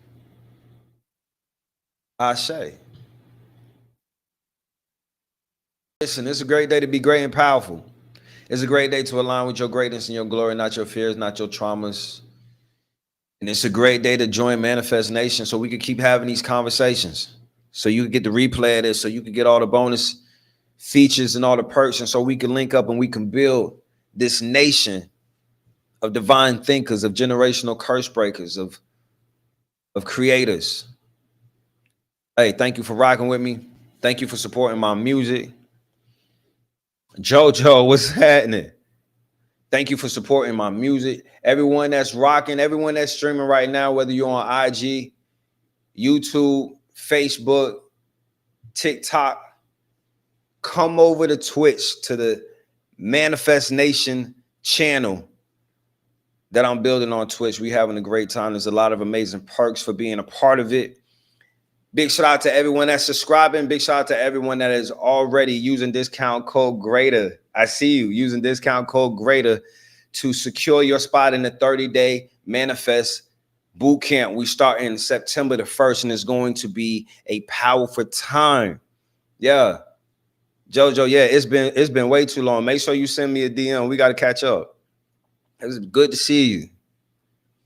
I say. Listen, it's a great day to be great and powerful. It's a great day to align with your greatness and your glory, not your fears, not your traumas. And it's a great day to join Manifest Nation so we can keep having these conversations. So you can get the replay of this, so you can get all the bonus features and all the perks, and so we can link up and we can build this nation of divine thinkers, of generational curse breakers, of creators. Hey, thank you for rocking with me. Thank you for supporting my music. JoJo, what's happening? Thank you for supporting my music. Everyone that's rocking, everyone that's streaming right now, whether you're on IG, YouTube, Facebook, TikTok, come over to Twitch to the Manifest Nation channel that I'm building on Twitch. We're having a great time. There's a lot of amazing perks for being a part of it. Big shout out to everyone that's subscribing. Big shout out to everyone that is already using discount code GREATER. I see you using discount code GREATER to secure your spot in the 30-day Manifest Bootcamp. We start in September the 1st, and it's going to be a powerful time. Yeah. Jojo, yeah, it's been way too long. Make sure you send me a DM. We got to catch up. It's good to see you.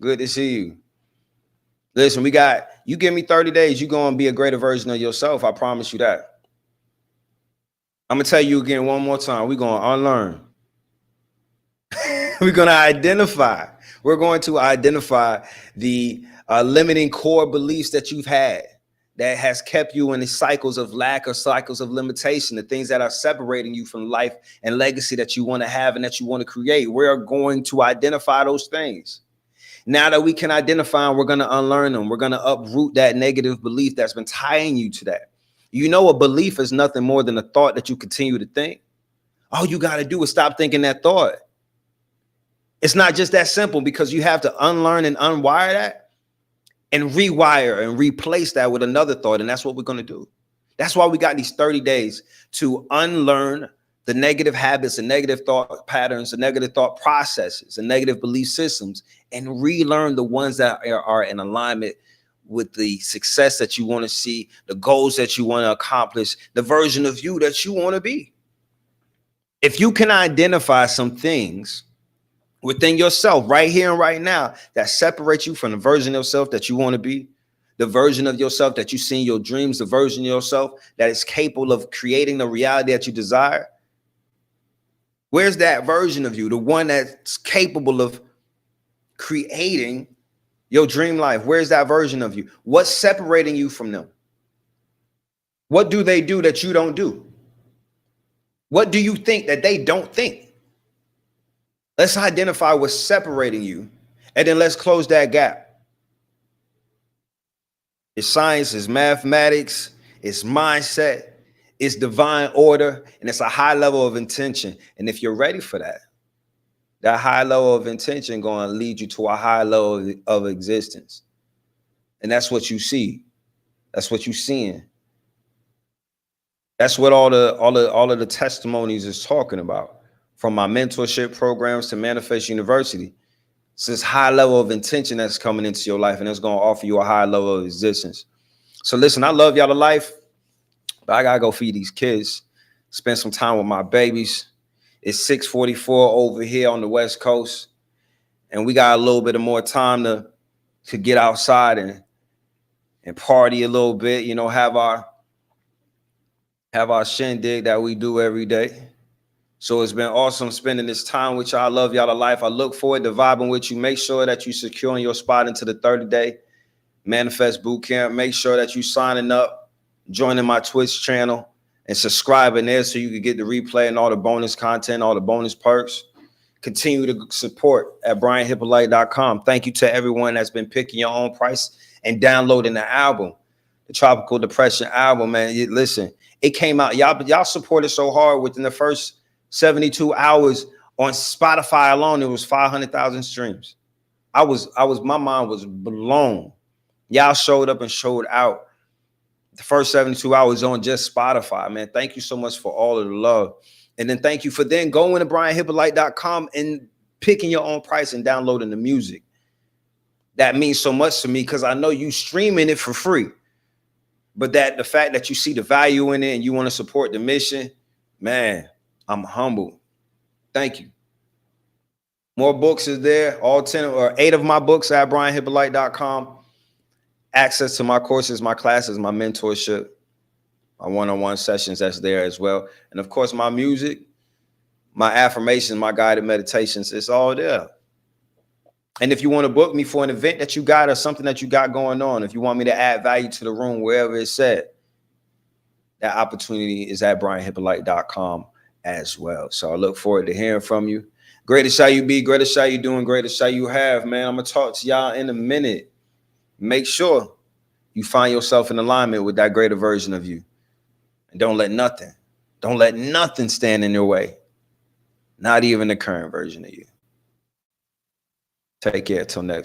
Good to see you. Listen, you give me 30 days, you're going to be a greater version of yourself. I promise you that. I'm going to tell you again one more time. We're going to unlearn. We're going to identify. We're going to identify the limiting core beliefs that you've had that has kept you in the cycles of lack or cycles of limitation, the things that are separating you from life and legacy that you want to have and that you want to create. We're going to identify those things. Now that we can identify them, we're going to unlearn them. We're going to uproot that negative belief that's been tying you to that. You know, a belief is nothing more than a thought that you continue to think. All you got to do is stop thinking that thought. It's not just that simple, because you have to unlearn and unwire that and rewire and replace that with another thought. And that's what we're going to do. That's why we got these 30 days to unlearn the negative habits and negative thought patterns, the negative thought processes and negative belief systems, and relearn the ones that are in alignment with the success that you want to see, the goals that you want to accomplish, the version of you that you want to be. If you can identify some things within yourself right here and right now that separates you from the version of yourself that you want to be, the version of yourself that you see in your dreams, the version of yourself that is capable of creating the reality that you desire. Where's that version of you, the one that's capable of creating your dream life? Where's that version of you? What's separating you from them? What do they do that you don't do? What do you think that they don't think? Let's identify what's separating you, and then let's close that gap. It's science, it's mathematics, it's mindset, it's divine order, and it's a high level of intention. And if you're ready for that, that high level of intention going to lead you to a high level of existence. And that's what you see. That's what you're seeing. That's what all of the testimonies is talking about. From my mentorship programs to Manifest University, it's this high level of intention that's coming into your life, and it's going to offer you a high level of existence. So listen, I love y'all to life, but I got to go feed these kids, spend some time with my babies. It's 6:44 over here on the West Coast, and we got a little bit of more time to get outside and party a little bit, you know, have our shindig that we do every day. So it's been awesome spending this time with y'all. I love y'all to life. I look forward to vibing with you. Make sure that you securing your spot into the 30-day Manifest Bootcamp. Make sure that you signing up, joining my Twitch channel, and subscribing there so you can get the replay and all the bonus content, all the bonus perks. Continue to support at brianhyppolite.com. Thank you to everyone that's been picking your own price and downloading the album, the Tropical Depression album, man. Listen, it came out. Y'all supported so hard within the first 72 hours on Spotify alone. It was 500,000 streams. My mind was blown. Y'all showed up and showed out the first 72 hours on just Spotify, man. Thank you so much for all of the love. And then thank you for then going to brianhyppolite.com and picking your own price and downloading the music. That means so much to me, because I know you streaming it for free. But the fact that you see the value in it and you want to support the mission, man, I'm humbled. Thank you. More books is there. All 10 or 8 of my books at brianhyppolite.com. Access to my courses, my classes, my mentorship, my one-on-one sessions, that's there as well. And of course, my music, my affirmations, my guided meditations, it's all there. And if you want to book me for an event that you got or something that you got going on, if you want me to add value to the room, wherever it's at, that opportunity is at brianhyppolite.com as well. So I look forward to hearing from you. Greatest shall you be, greatest shall you do, and greatest shall you have, man. I'm going to talk to y'all in a minute. Make sure you find yourself in alignment with that greater version of you. And don't let nothing stand in your way. Not even the current version of you. Take care till next.